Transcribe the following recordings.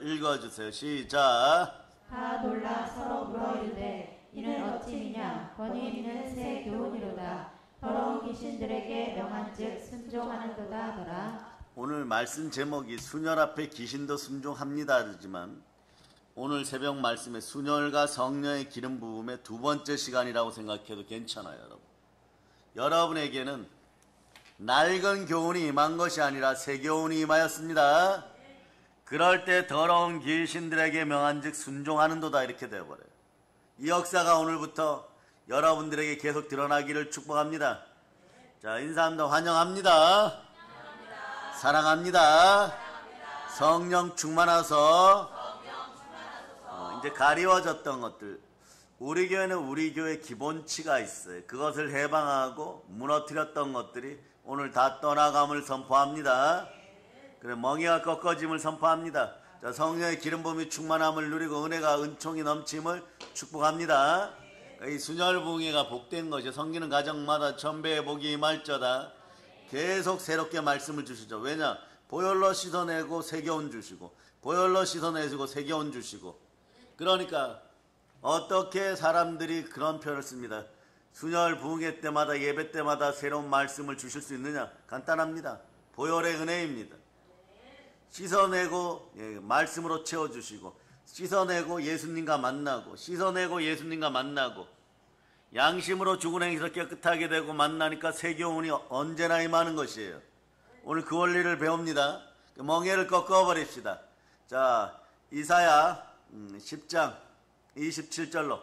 읽어주세요. 시작. 다 놀라 서로 물어 이르되 이는 어찌미냐 거니 이는 새 교훈이로다. 더러운 귀신들에게 명한즉 순종하는도다 하더라. 오늘 말씀 제목이 수녀 앞에 귀신도 순종합니다 하지만 오늘 새벽 말씀에 수녀가 성령의 기름 부음의 두 번째 시간이라고 생각해도 괜찮아요. 여러분에게는 낡은 교훈이 임한 것이 아니라 새 교훈이 임하였습니다. 그럴 때 더러운 귀신들에게 명한즉 순종하는도다 이렇게 되어버려요. 이 역사가 오늘부터 여러분들에게 계속 드러나기를 축복합니다. 자, 인사합니다. 환영합니다. 사랑합니다. 성령 충만하소. 이제 가리워졌던 것들, 우리 교회는 우리 교회 기본치가 있어요. 그것을 해방하고 무너뜨렸던 것들이 오늘 다 떠나감을 선포합니다. 그래, 멍에가 꺾어짐을 선포합니다. 자, 성령의 기름 부음이 충만함을 누리고 은혜가 은총이 넘침을 축복합니다. 이 순혈붕해가 복된 것이 섬기는 가정마다 천배의 복이 임할저다. 계속 새롭게 말씀을 주시죠. 왜냐? 보혈로 씻어내고 새 교훈 주시고, 보혈로 씻어내시고 새 교훈 주시고. 그러니까 어떻게 사람들이 그런 표현을 씁니다. 순혈 부흥회 때마다 예배 때마다 새로운 말씀을 주실 수 있느냐? 간단합니다. 보혈의 은혜입니다. 씻어내고 말씀으로 채워주시고, 씻어내고 예수님과 만나고, 씻어내고 예수님과 만나고, 양심으로 죽은 행위에서 깨끗하게 되고 만나니까 새 교훈이 언제나 임하는 것이에요. 오늘 그 원리를 배웁니다. 멍에를 꺾어버립시다. 자, 이사야 10장 27절로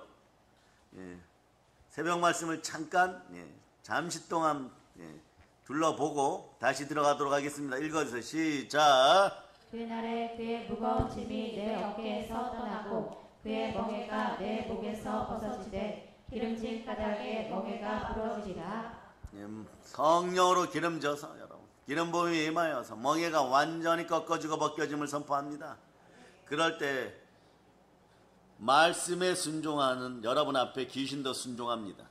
새벽 말씀을 잠깐 잠시 동안 둘러보고 다시 들어가도록 하겠습니다. 읽어주세요. 시작. 그날에 그의 무거운 짐이 내 어깨에서 떠나고 그의 멍에가 내 목에서 벗어지되 기름진 가닥에 멍에가 부러지리라. 성령으로 기름져서 여러분 기름 부음이 임하여서 멍에가 완전히 꺾어지고 벗겨짐을 선포합니다. 그럴 때 말씀에 순종하는 여러분 앞에 귀신도 순종합니다.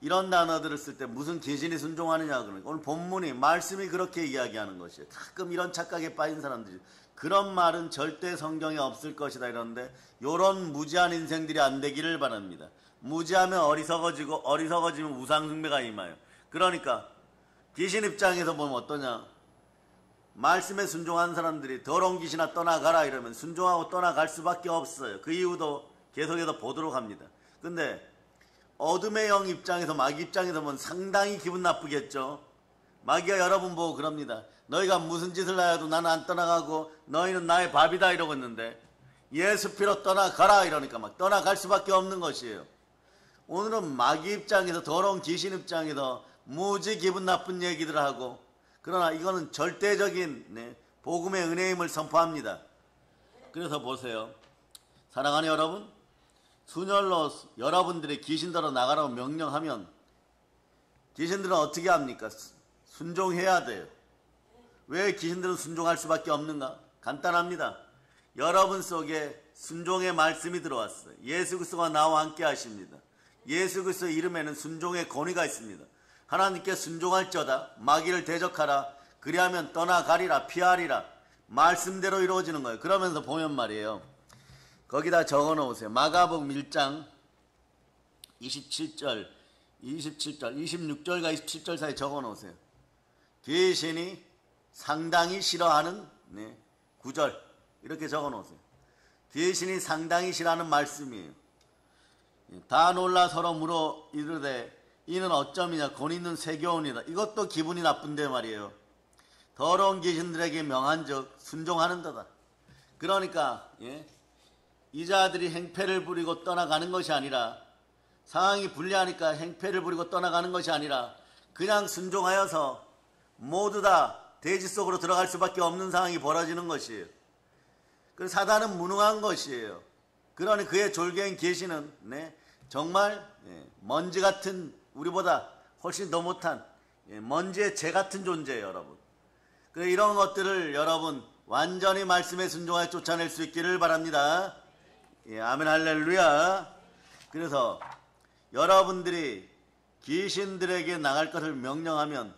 이런 단어들을 쓸 때 무슨 귀신이 순종하느냐 그러니까 오늘 본문이 말씀이 그렇게 이야기하는 것이에요. 가끔 이런 착각에 빠진 사람들이 그런 말은 절대 성경에 없을 것이다 이러는데 이런 무지한 인생들이 안 되기를 바랍니다. 무지하면 어리석어지고 어리석어지면 우상숭배가 임해요. 그러니까 귀신 입장에서 보면 어떠냐? 말씀에 순종한 사람들이 더러운 귀신아 떠나가라 이러면 순종하고 떠나갈 수밖에 없어요. 그 이유도 계속해서 보도록 합니다. 근데 어둠의 영 입장에서 마귀 입장에서 보면 상당히 기분 나쁘겠죠. 마귀가 여러분 보고 그럽니다. 너희가 무슨 짓을 하여도 나는 안 떠나가고 너희는 나의 밥이다 이러고 있는데 예수 피로 떠나가라 이러니까 막 떠나갈 수밖에 없는 것이에요. 오늘은 마귀 입장에서 더러운 귀신 입장에서 무지 기분 나쁜 얘기들을 하고 그러나 이거는 절대적인 복음의 은혜임을 선포합니다. 그래서 보세요. 사랑하는 여러분, 순혈로 여러분들이 귀신들로 나가라고 명령하면 귀신들은 어떻게 합니까? 순종해야 돼요. 왜 귀신들은 순종할 수밖에 없는가? 간단합니다. 여러분 속에 순종의 말씀이 들어왔어요. 예수 그리스도가 나와 함께 하십니다. 예수 그리스도의 이름에는 순종의 권위가 있습니다. 하나님께 순종할저다 마귀를 대적하라 그리하면 떠나가리라 피하리라 말씀대로 이루어지는 거예요. 그러면서 보면 말이에요. 거기다 적어놓으세요. 마가복음 1장 26절과 27절 사이에 적어놓으세요. 귀신이 상당히 싫어하는 구절 이렇게 적어놓으세요. 귀신이 상당히 싫어하는 말씀이에요. 다 놀라 서로 물어 이르되 이는 어쩌미냐 권 있는 새 교훈이다. 이것도 기분이 나쁜데 말이에요. 더러운 귀신들에게 명한즉 순종하는도다. 그러니까 이 자들이 행패를 부리고 떠나가는 것이 아니라 상황이 불리하니까 행패를 부리고 떠나가는 것이 아니라 그냥 순종하여서 모두 다 대지 속으로 들어갈 수밖에 없는 상황이 벌어지는 것이에요. 그래서 사단은 무능한 것이에요. 그러니 그의 졸개인 계시는 정말 먼지 같은 우리보다 훨씬 더 못한 먼지의 재 같은 존재예요. 여러분. 그래서 이런 것들을 여러분 완전히 말씀에 순종하여 쫓아낼 수 있기를 바랍니다. 아멘 할렐루야. 그래서 여러분들이 귀신들에게 나갈 것을 명령하면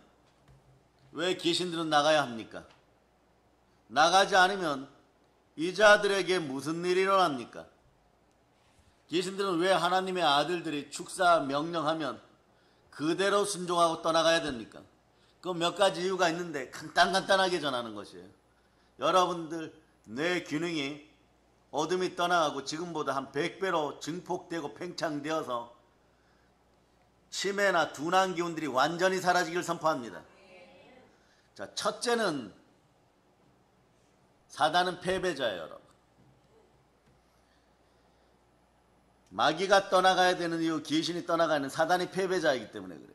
왜 귀신들은 나가야 합니까? 나가지 않으면 이 자들에게 무슨 일이 일어납니까? 귀신들은 왜 하나님의 아들들이 축사 명령하면 그대로 순종하고 떠나가야 됩니까? 그 몇 가지 이유가 있는데 간단하게 전하는 것이에요. 여러분들 뇌 기능이 어둠이 떠나가고 지금보다 한 100배로 증폭되고 팽창되어서 치매나 둔한 기운들이 완전히 사라지길 선포합니다. 자, 첫째는 사단은 패배자예요, 여러분. 마귀가 떠나가야 되는 이유, 귀신이 떠나가는 사단이 패배자이기 때문에 그래요.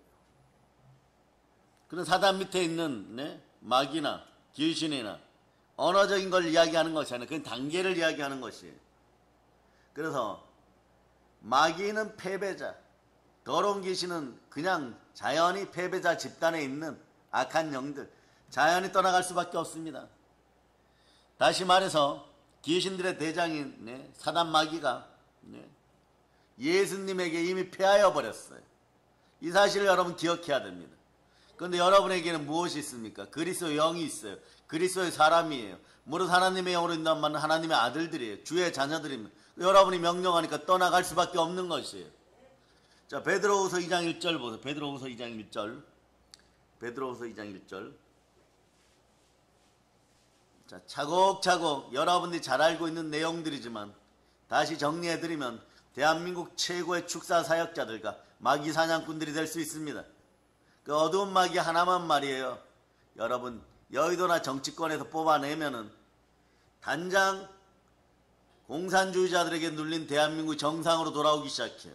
그런 사단 밑에 있는 마귀나 귀신이나 언어적인 걸 이야기하는 것이 아니라 그건 단계를 이야기하는 것이에요. 그래서 마귀는 패배자, 더러운 귀신은 그냥 자연히 패배자 집단에 있는 악한 영들, 자연히 떠나갈 수밖에 없습니다. 다시 말해서 귀신들의 대장인 사단 마귀가 예수님에게 이미 패하여 버렸어요. 이 사실을 여러분 기억해야 됩니다. 그런데 여러분에게는 무엇이 있습니까? 그리스도의 영이 있어요. 그리스도의 사람이에요. 무릇 하나님의 영으로 인도하는 하나님의 아들들이에요. 주의 자녀들입니다. 여러분이 명령하니까 떠나갈 수밖에 없는 것이에요. 자, 베드로후서 2장 1절 보세요. 베드로후서 2장 1절. 베드로후서 2장 1절. 자, 차곡차곡 여러분들이 잘 알고 있는 내용들이지만 다시 정리해드리면 대한민국 최고의 축사 사역자들과 마귀 사냥꾼들이 될 수 있습니다. 그 어두운 마귀 하나만 말이에요. 여러분 여의도나 정치권에서 뽑아내면은 단장 공산주의자들에게 눌린 대한민국 정상으로 돌아오기 시작해요.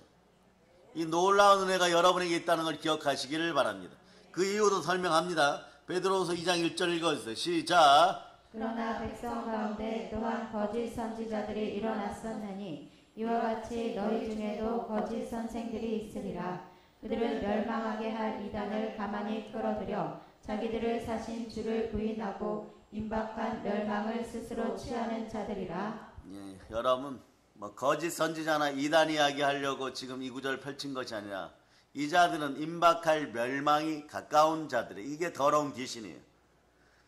이 놀라운 은혜가 여러분에게 있다는 걸 기억하시기를 바랍니다. 그 이유도 설명합니다. 베드로후서 2장 1절 읽어주세요. 시작. 그러나 백성 가운데 또한 거짓 선지자들이 일어났었느니 이와 같이 너희 중에도 거짓 선생들이 있으리라. 그들은 멸망하게 할 이단을 가만히 끌어들여 자기들을 사신 주를 부인하고 임박한 멸망을 스스로 취하는 자들이라. 예, 여러분 거짓 선지자나 이단 이야기하려고 지금 이 구절 펼친 것이 아니라 이 자들은 임박할 멸망이 가까운 자들이에요. 이게 더러운 귀신이에요.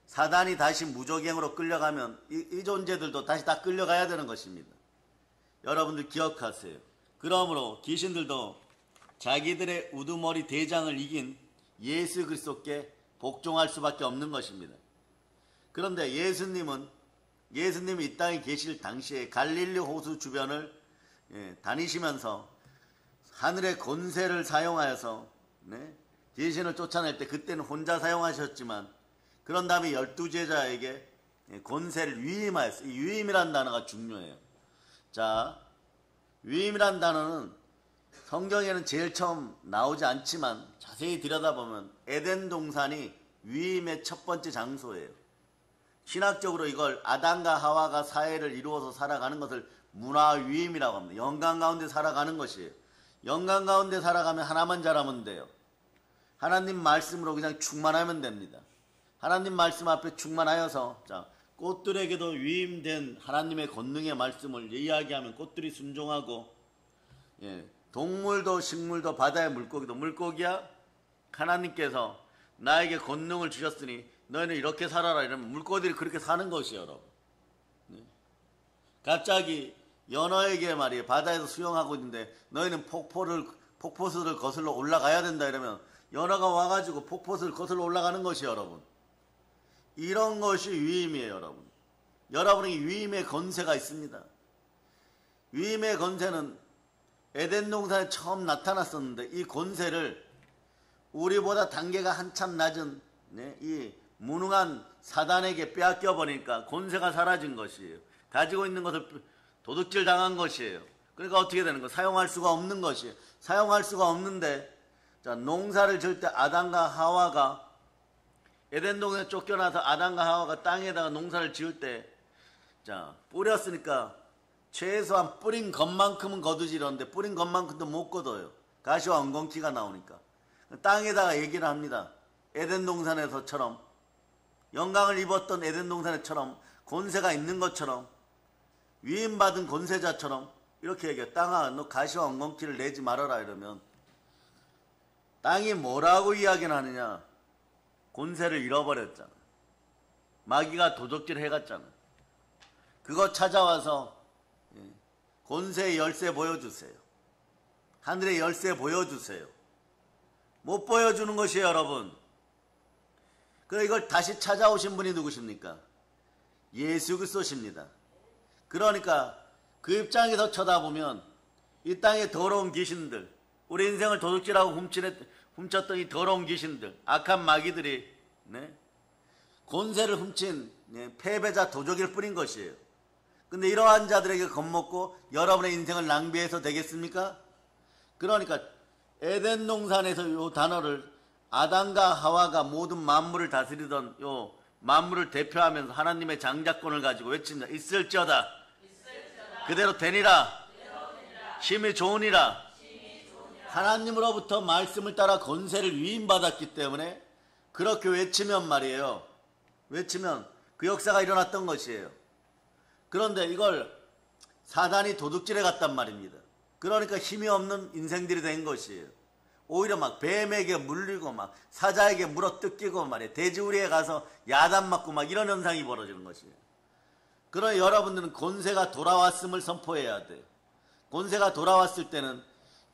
사단이 다시 무조갱으로 끌려가면 이 존재들도 다시 다 끌려가야 되는 것입니다. 여러분들 기억하세요. 그러므로 귀신들도 자기들의 우두머리 대장을 이긴 예수 그리스도께 복종할 수밖에 없는 것입니다. 그런데 예수님이 이 땅에 계실 당시에 갈릴리 호수 주변을 다니시면서 하늘의 권세를 사용하여서 귀신을 쫓아낼 때 그때는 혼자 사용하셨지만 그런 다음에 12제자에게 권세를 위임하였어요. 이 위임이라는 단어가 중요해요. 자, 위임이라는 단어는 성경에는 제일 처음 나오지 않지만 자세히 들여다보면 에덴 동산이 위임의 첫 번째 장소예요. 신학적으로 이걸 아담과 하와가 사회를 이루어서 살아가는 것을 문화위임이라고 합니다. 영광 가운데 살아가는 것이에요. 영광 가운데 살아가면 하나만 잘하면 돼요. 하나님 말씀으로 그냥 충만하면 됩니다. 하나님 말씀 앞에 충만하여서 꽃들에게도 위임된 하나님의 권능의 말씀을 이야기하면 꽃들이 순종하고 동물도 식물도 바다의 물고기도 물고기야 하나님께서 나에게 권능을 주셨으니 너희는 이렇게 살아라 이러면 물고기들이 그렇게 사는 것이에요. 여러분. 갑자기 연어에게 말이에요. 바다에서 수영하고 있는데 너희는 폭포수를 거슬러 올라가야 된다 이러면 연어가 와가지고 폭포수를 거슬러 올라가는 것이에요. 여러분. 이런 것이 위임이에요. 여러분. 여러분에게 위임의 권세가 있습니다. 위임의 권세는 에덴 동산에 처음 나타났었는데 이 권세를 우리보다 단계가 한참 낮은 이 무능한 사단에게 빼앗겨 버리니까 권세가 사라진 것이에요. 가지고 있는 것을 도둑질 당한 것이에요. 그러니까 어떻게 되는 거예요? 사용할 수가 없는 것이에요. 사용할 수가 없는데 농사를 지을 때 아담과 하와가 에덴 동산에 쫓겨나서 아담과 하와가 땅에다가 농사를 지을 때 뿌렸으니까 최소한 뿌린 것만큼은 거두지런데 뿌린 것만큼도 못 거둬요. 가시와 엉겅퀴가 나오니까. 땅에다가 얘기를 합니다. 에덴 동산에서처럼 영광을 입었던 에덴 동산에처럼 권세가 있는 것처럼 위임받은 권세자처럼 이렇게 얘기해요. 땅아 너 가시와 엉겅퀴를 내지 말아라 이러면 땅이 뭐라고 이야기를 하느냐. 권세를 잃어버렸잖아. 마귀가 도적질 해갔잖아. 그거 찾아와서 권세의 열쇠 보여주세요. 하늘의 열쇠 보여주세요. 못 보여주는 것이에요, 여러분. 그래 이걸 다시 찾아오신 분이 누구십니까? 예수 그리스도십니다. 그러니까 그 입장에서 쳐다보면 이 땅의 더러운 귀신들, 우리 인생을 도둑질하고 훔쳤던 이 더러운 귀신들, 악한 마귀들이 권세를 훔친 패배자 도적일 뿐인 것이에요. 근데 이러한 자들에게 겁먹고 여러분의 인생을 낭비해서 되겠습니까? 그러니까 에덴 동산에서 이 단어를 아담과 하와가 모든 만물을 다스리던 요 만물을 대표하면서 하나님의 장자권을 가지고 외칩니다. 있을지어다. 그대로 되니라. 심히 좋으니라. 하나님으로부터 말씀을 따라 권세를 위임받았기 때문에 그렇게 외치면 말이에요. 외치면 그 역사가 일어났던 것이에요. 그런데 이걸 사단이 도둑질해 갔단 말입니다. 그러니까 힘이 없는 인생들이 된 것이에요. 오히려 막 뱀에게 물리고 막 사자에게 물어 뜯기고 말이에요. 돼지우리에 가서 야단 맞고 막 이런 현상이 벌어지는 것이에요. 그러나 여러분들은 권세가 돌아왔음을 선포해야 돼요. 권세가 돌아왔을 때는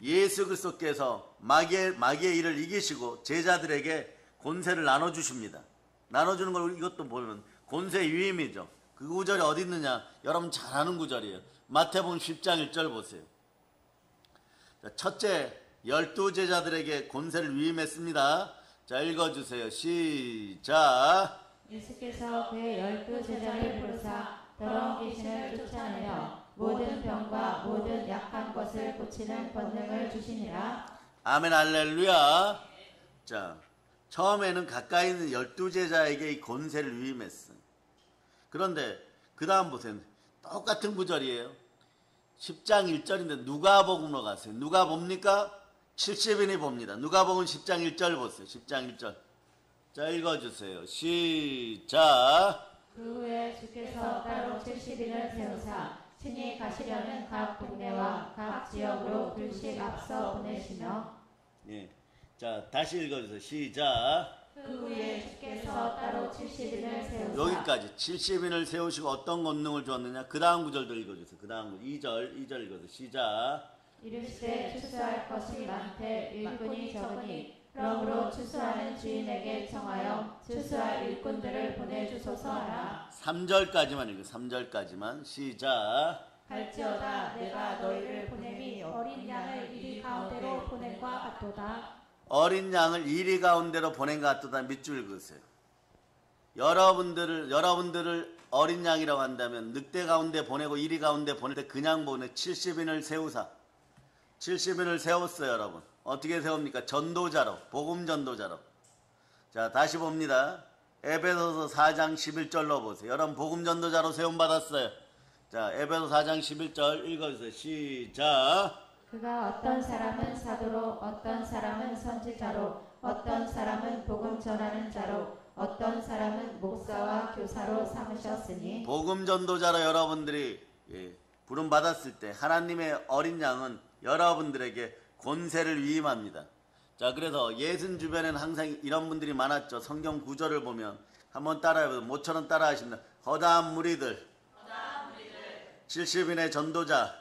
예수 그리스도께서 마귀의 일을 이기시고 제자들에게 권세를 나눠주십니다. 나눠주는 걸 이것도 보면 권세 유임이죠. 그 구절이 어디 있느냐? 여러분 잘 아는 구절이에요. 마태복음 10장 1절 보세요. 첫째, 12제자들에게 권세를 위임했습니다. 자, 읽어주세요. 시작. 예수께서 그의 12제자를 부르사 더러운 귀신을 쫓아내며 모든 병과 모든 약한 것을 고치는 권능을 주시니라. 아멘 할렐루야. 자, 처음에는 가까이 있는 12제자에게 이 권세를 위임했어요. 그런데 그 다음 보세요. 똑같은 구절이에요. 10장 1절인데 누가복음으로 가세요. 누가 봅니까? 70인이 봅니다. 누가복음 10장 1절 보세요. 10장 1절. 자, 읽어주세요. 시작. 그 후에 주께서 따로 70인을 세우사 친히 가시려는 각 동네와 각 지역으로 둘씩 앞서 보내시며. 예. 자, 다시 읽어주세요. 시작. 그 후에 주께서 따로 70인을 세우사. 여기까지 70인을 세우시고 어떤 권능을 주었느냐? 그 다음 구절도 읽어주세요. 그 다음 구절 2절 읽어주세요. 시작. 이르시되 추수할 것이 많되 일꾼이 적으니 그러므로 추수하는 주인에게 청하여 추수할 일꾼들을 보내주소서 하라. 3절까지만 읽어요. 3절까지만 시작. 갈지어다 내가 너희를 보냄이 어린 양을 이리 가운데로 보낸과 같도다. 어린 양을 이리 가운데로 보낸 것 같도다. 밑줄 읽으세요. 여러분들을 어린 양이라고 한다면 늑대 가운데 보내고 이리 가운데 보낼 때 그냥 보내 70인을 세우사. 70인을 세웠어요, 여러분. 어떻게 세웁니까? 전도자로, 복음 전도자로. 자, 다시 봅니다. 에베소서 4장 11절로 보세요. 여러분 복음 전도자로 세움 받았어요. 자, 에베소 4장 11절 읽어주세요. 시작. 그가 어떤 사람은 사도로, 어떤 사람은 선지자로, 어떤 사람은 복음 전하는 자로, 어떤 사람은 목사와 교사로 삼으셨으니. 복음 전도자로 여러분들이 부름 받았을 때 하나님의 어린 양은 여러분들에게 권세를 위임합니다. 자, 그래서 예수 주변에는 항상 이런 분들이 많았죠. 성경 구절을 보면 한번 따라해보세요. 모처럼 따라하십니다. 허다한 무리들, 70인의 전도자.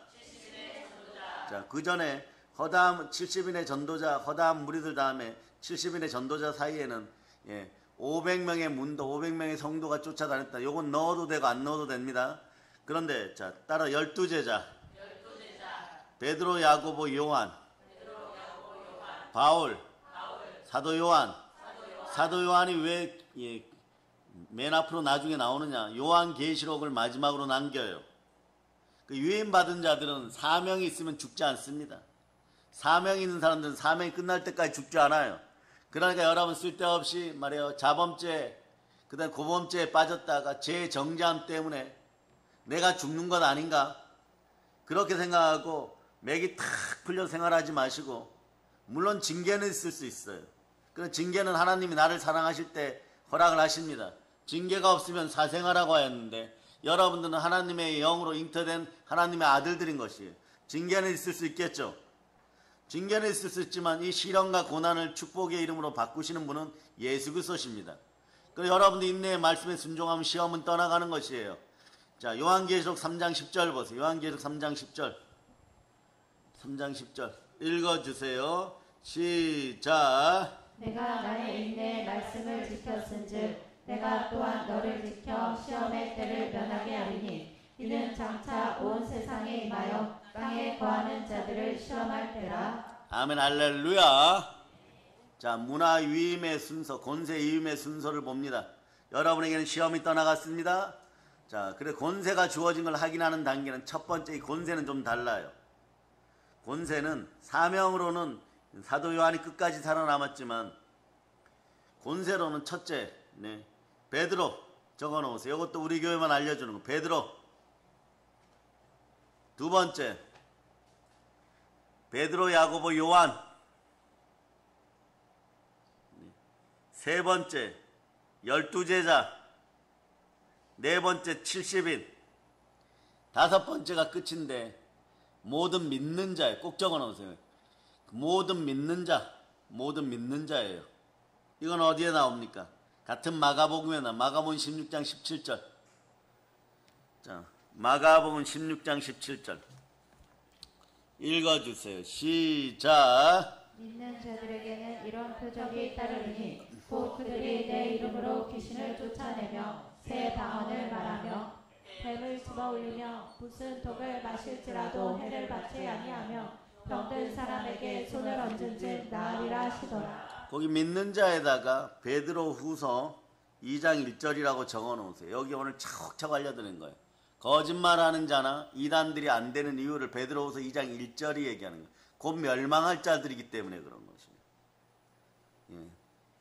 자, 그 전에 70인의 전도자, 허다한 무리들 다음에 70인의 전도자 사이에는 500명의 문도, 500명의 성도가 쫓아다녔다. 요건 넣어도 되고 안 넣어도 됩니다. 그런데 자, 따라 12제자. 베드로, 야고보, 요한. 바울, 사도 요한. 사도 요한이 왜 맨 앞으로 나중에 나오느냐? 요한 계시록을 마지막으로 남겨요. 그 유임 받은 자들은 사명이 있으면 죽지 않습니다. 사명이 있는 사람들은 사명이 끝날 때까지 죽지 않아요. 그러니까 여러분 쓸데없이 말이에요. 자범죄, 그다음 고범죄에 빠졌다가 제 정죄함 때문에 내가 죽는 것 아닌가? 그렇게 생각하고 맥이 탁 풀려 생활하지 마시고, 물론 징계는 있을 수 있어요. 그런 징계는 하나님이 나를 사랑하실 때 허락을 하십니다. 징계가 없으면 사생아라고 하였는데 여러분들은 하나님의 영으로 잉태된 하나님의 아들들인 것이에요. 징계는 있을 수 있겠죠. 징계는 있을 수 있지만 이 시련과 고난을 축복의 이름으로 바꾸시는 분은 예수 그리스도십니다. 그래서 여러분들 인내의 말씀에 순종하면 시험은 떠나가는 것이에요. 자, 요한계시록 3장 10절 보세요. 요한계시록 3장 10절. 3장 10절. 읽어주세요. 시작. 내가 나의 인내의 말씀을 지켰은즉 내가 또한 너를 지켜 시험의 때를 면하게 하리니 이는 장차 온 세상에 임하여 땅에 거하는 자들을 시험할 때라. 아멘. 할렐루야. 자, 문화 위임의 순서, 권세 위임의 순서를 봅니다. 여러분에게는 시험이 떠나갔습니다. 자, 그래 권세가 주어진 걸 확인하는 단계는 첫 번째, 이 권세는 좀 달라요. 권세는 사명으로는 사도 요한이 끝까지 살아남았지만 권세로는 첫째, 네, 베드로 적어놓으세요. 이것도 우리 교회만 알려주는 거. 베드로. 두 번째, 베드로, 야고보, 요한. 세 번째, 12제자. 네 번째, 70인. 다섯 번째가 끝인데 모든 믿는 자예요. 꼭 적어놓으세요. 모든 믿는 자, 모든 믿는 자예요. 이건 어디에 나옵니까? 같은 마가복음에 나 마가복음 16장 17절. 자, 마가복음 16장 17절. 읽어주세요. 시작. 믿는 자들에게는 이런 표적이 따르리니 곧 그들이 내 이름으로 귀신을 쫓아내며 새 방언을 말하며 뱀을 집어올리며 무슨 독을 마실지라도 해를 받지 아니하며 병든 사람에게 손을 얹은즉 나으리라 하시더라. 거기 믿는 자에다가 베드로 후서 2장 1절이라고 적어놓으세요. 여기 오늘 차곡차곡 알려드리는 거예요. 거짓말하는 자나 이단들이 안 되는 이유를 베드로 후서 2장 1절이 얘기하는 거예요. 곧 멸망할 자들이기 때문에 그런 것입니다. 예.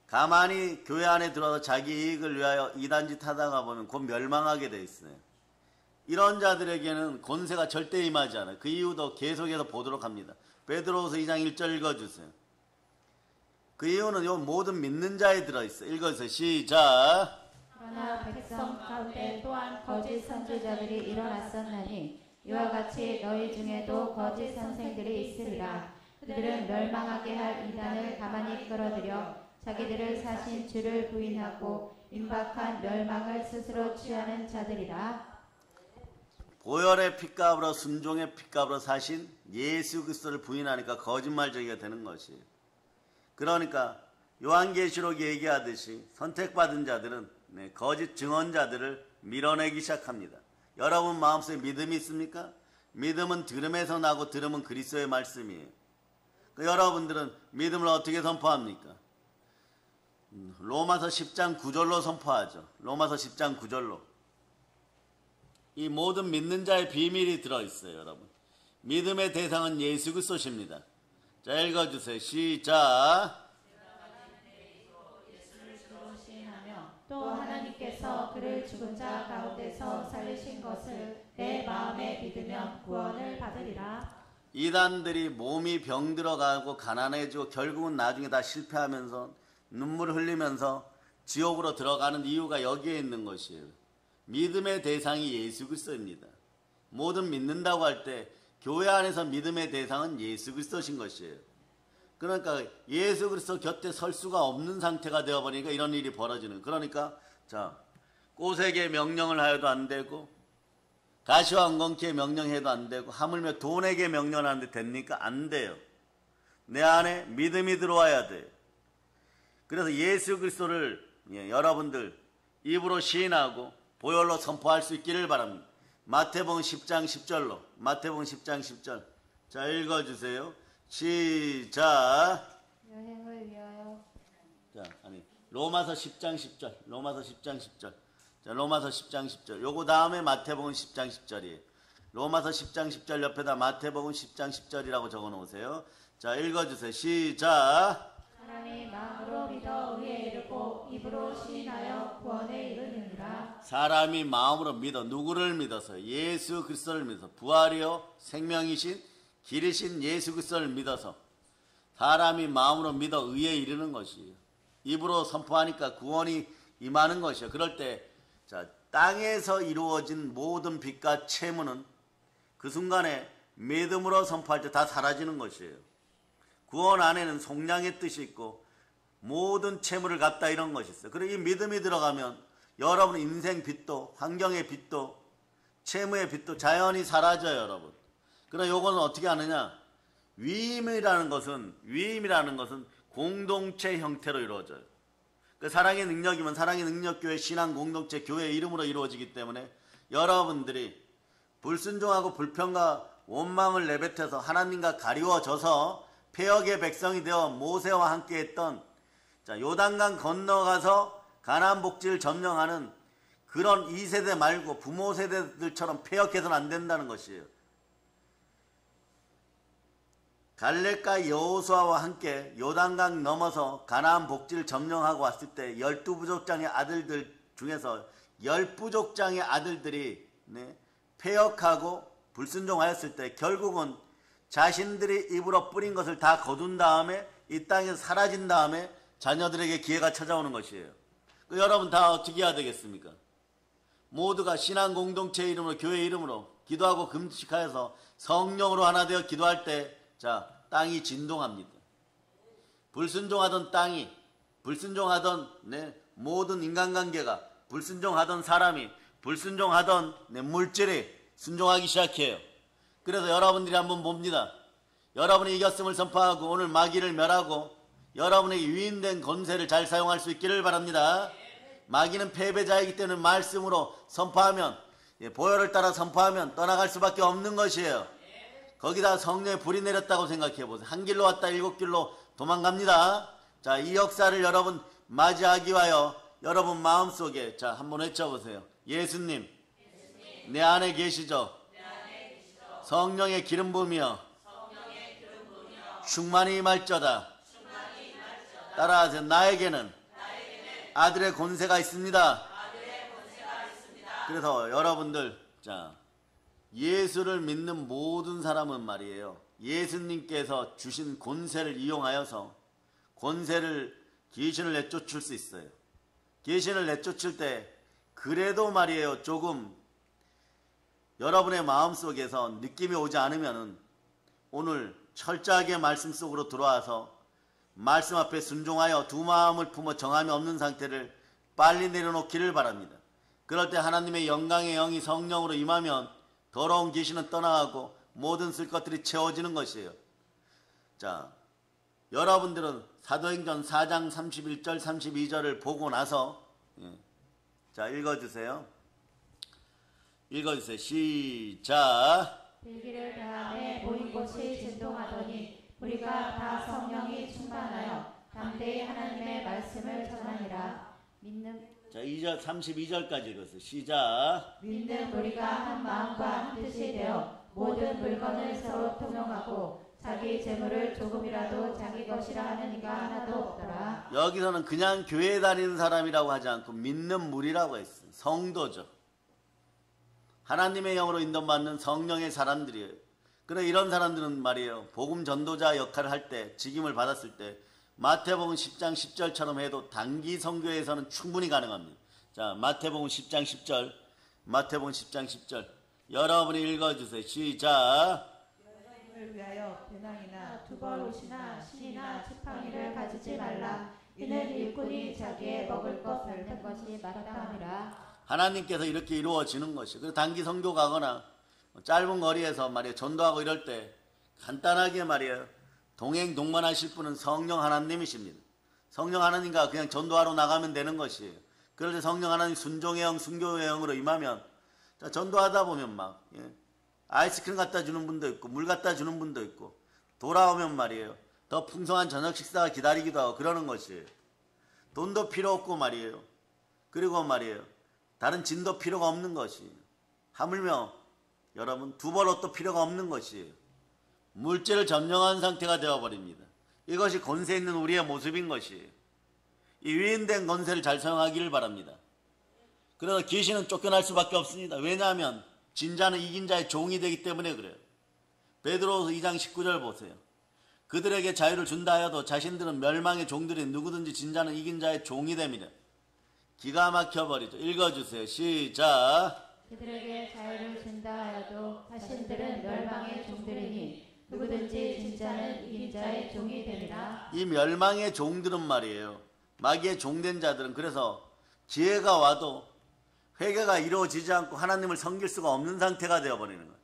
가만히 교회 안에 들어서 자기 이익을 위하여 이단짓 하다가 보면 곧 멸망하게 돼 있어요. 이런 자들에게는 권세가 절대 임하지 않아요. 그 이유도 계속해서 보도록 합니다. 베드로후서 2장 1절 읽어주세요. 그 이유는 요 모든 믿는 자에 들어있어요. 읽어주세요. 시작. 그러나 백성 가운데 또한 거짓 선지자들이 일어났었나니 이와 같이 너희 중에도 거짓 선생들이 있으리라. 그들은 멸망하게 할 이단을 가만히 끌어들여 자기들을 사신 주를 부인하고 임박한 멸망을 스스로 취하는 자들이라. 보혈의 핏값으로 순종의 핏값으로 사신 예수 그리스도를 부인하니까 거짓말쟁이가 되는 것이에요. 그러니까 요한계시록 얘기하듯이 선택받은 자들은 거짓 증언자들을 밀어내기 시작합니다. 여러분 마음속에 믿음이 있습니까? 믿음은 들음에서 나고 들음은 그리스도의 말씀이에요. 여러분들은 믿음을 어떻게 선포합니까? 로마서 10장 9절로 선포하죠. 로마서 10장 9절로. 이 모든 믿는 자의 비밀이 들어있어요. 여러분, 믿음의 대상은 예수 그리스도십니다. 자, 읽어주세요. 시작. 또 하나님께서 그를 죽은 자 가운데서 살리신 것을 내 마음에 믿으면 구원을 받으리라. 이단들이 몸이 병들어가고 가난해지고 결국은 나중에 다 실패하면서 눈물을 흘리면서 지옥으로 들어가는 이유가 여기에 있는 것이에요. 믿음의 대상이 예수 그리스도입니다. 모든 믿는다고 할 때 교회 안에서 믿음의 대상은 예수 그리스도신 것이에요. 그러니까 예수 그리스도 곁에 설 수가 없는 상태가 되어버리니까 이런 일이 벌어지는. 그러니까 자, 꽃에게 명령을 하여도 안 되고 가시와 엉겅퀴에 명령해도 안 되고 하물며 돈에게 명령하는데 됩니까? 안 돼요. 내 안에 믿음이 들어와야 돼요. 그래서 예수 그리스도를 여러분들 입으로 시인하고 보혈로 선포할 수 있기를 바랍니다. 마태복음 10장 10절로. 마태복음 10장 10절. 자, 읽어주세요. 시작. 여행을 위하여. 자, 아니 로마서 10장 10절. 로마서 10장 10절. 자, 로마서 10장 10절. 요거 다음에 마태복음 10장 10절이에요. 로마서 10장 10절 옆에다 마태복음 10장 10절이라고 적어 놓으세요. 자, 읽어주세요. 시작. 사람이 마음으로 믿어 의에 이르고 입으로 시인하여 구원에 이르느니라. 사람이 마음으로 믿어. 누구를 믿어서? 예수 그리스도를 믿어서. 부활이요 생명이신 길이신 예수 그리스도를 믿어서 사람이 마음으로 믿어 의에 이르는 것이에요. 입으로 선포하니까 구원이 임하는 것이에요. 그럴 때 자, 땅에서 이루어진 모든 빚과 채무는 그 순간에 믿음으로 선포할 때 다 사라지는 것이에요. 구원 안에는 속량의 뜻이 있고 모든 채무를 갚다 이런 것이 있어요. 그리고 이 믿음이 들어가면 여러분 인생 빚도 환경의 빚도 채무의 빚도 자연히 사라져요, 여러분. 그러나 요거는 어떻게 하느냐? 위임이라는 것은 공동체 형태로 이루어져요. 그 사랑의 능력이면 사랑의 능력교회 신앙 공동체 교회 이름으로 이루어지기 때문에 여러분들이 불순종하고 불평과 원망을 내뱉어서 하나님과 가리워져서 폐역의 백성이 되어 모세와 함께 했던 요단강 건너가서 가나안 복지를 점령하는 그런 2세대 말고 부모 세대들처럼 폐역해서는 안 된다는 것이에요. 갈렙과 여호수아와 함께 요단강 넘어서 가나안 복지를 점령하고 왔을 때 12부족장의 아들들 중에서 10부족장의 아들들이 폐역하고 불순종하였을 때 결국은 자신들이 입으로 뿌린 것을 다 거둔 다음에 이 땅에서 사라진 다음에 자녀들에게 기회가 찾아오는 것이에요. 여러분 다 어떻게 해야 되겠습니까? 모두가 신앙 공동체 이름으로 교회 이름으로 기도하고 금식하여서 성령으로 하나 되어 기도할 때 땅이 진동합니다. 불순종하던 땅이 불순종하던 모든 인간관계가 불순종하던 사람이 불순종하던 물질이 순종하기 시작해요. 그래서 여러분들이 한번 봅니다. 여러분이 이겼음을 선포하고 오늘 마귀를 멸하고 여러분에게 유인된 권세를 잘 사용할 수 있기를 바랍니다. 마귀는 패배자이기 때문에 말씀으로 선포하면 보혈을 따라 선포하면 떠나갈 수밖에 없는 것이에요. 거기다 성령의 불이 내렸다고 생각해 보세요. 한 길로 왔다 7길로 도망갑니다. 이 역사를 여러분 맞이하기 위하여 여러분 마음속에 한번 외쳐보세요. 예수님 내 안에 계시죠. 성령의 기름 부으며 충만히 임할저다. 따라하세요. 나에게는 아들의 권세가 있습니다. 그래서 여러분들 예수를 믿는 모든 사람은 말이에요. 예수님께서 주신 권세를 이용하여서 귀신을 내쫓을 수 있어요. 귀신을 내쫓을 때 그래도 말이에요. 조금 여러분의 마음속에서 느낌이 오지 않으면은 오늘 철저하게 말씀 속으로 들어와서 말씀 앞에 순종하여 두 마음을 품어 정함이 없는 상태를 빨리 내려놓기를 바랍니다. 그럴 때 하나님의 영광의 영이 성령으로 임하면 더러운 귀신은 떠나가고 모든 쓸 것들이 채워지는 것이에요. 여러분들은 사도행전 4장 31절 32절을 보고 나서 읽어주세요. 시작. 들기를 다음에 모인 곳이 진동하더니 우리가 다 성령이 충만하여 담대히 하나님의 말씀을 전하니라. 믿는 32절까지 읽었어요. 시작. 믿는 우리가 한 마음과 한 뜻이 되어 모든 물건을 서로 통용하고 자기 재물을 조금이라도 자기 것이라 하는 이가 하나도 없더라. 여기서는 그냥 교회 다니는 사람이라고 하지 않고 믿는 무리라고 했어요. 성도죠. 하나님의 영으로 인도받는 성령의 사람들이에요. 그래 이런 사람들은 말이에요. 복음 전도자 역할을 할 때 직임을 받았을 때 마태복음 10장 10절처럼 해도 단기 선교에서는 충분히 가능합니다. 마태복음 10장 10절 마태복음 10장 10절 여러분이 읽어주세요. 시작. 여호와를 위하여 배낭이나 두벌옷이나 신이나 지팡이를 가지지 말라. 이는 일꾼이 자기의 먹을 것 밟는 것이 마땅하니라. 하나님께서 이렇게 이루어지는 것이에요. 그래서 단기 선교 가거나 짧은 거리에서 말이에요. 전도하고 이럴 때 간단하게 말이에요. 동행 동반하실 분은 성령 하나님이십니다. 성령 하나님과 그냥 전도하러 나가면 되는 것이에요. 그럴 때 성령 하나님 순종의 영, 순교의 영으로 임하면 전도하다 보면 아이스크림 갖다 주는 분도 있고 물 갖다 주는 분도 있고 돌아오면 말이에요. 더 풍성한 저녁 식사가 기다리기도 하고 그러는 것이에요. 돈도 필요 없고 말이에요. 그리고 말이에요. 다른 진도 필요가 없는 것이에요. 하물며 여러분 두 벌 옷도 필요가 없는 것이에요. 물질을 점령한 상태가 되어버립니다. 이것이 권세 있는 우리의 모습인 것이에요. 이 위인된 권세를 잘 사용하기를 바랍니다. 그래서 귀신은 쫓겨날 수밖에 없습니다. 왜냐하면 진자는 이긴 자의 종이 되기 때문에 그래요. 베드로후서 2장 19절 보세요. 그들에게 자유를 준다 하여도 자신들은 멸망의 종들이 누구든지 진자는 이긴 자의 종이 됩니다. 기가 막혀버리죠. 읽어주세요. 시작. 그들에게 자유를 준다 하여도 자신들은 멸망의 종들이니 누구든지 진짜는 이긴 자의 종이 되리라. 이 멸망의 종들은 말이에요. 마귀의 종된 자들은 그래서 기회가 와도 회개가 이루어지지 않고 하나님을 섬길 수가 없는 상태가 되어버리는 거예요.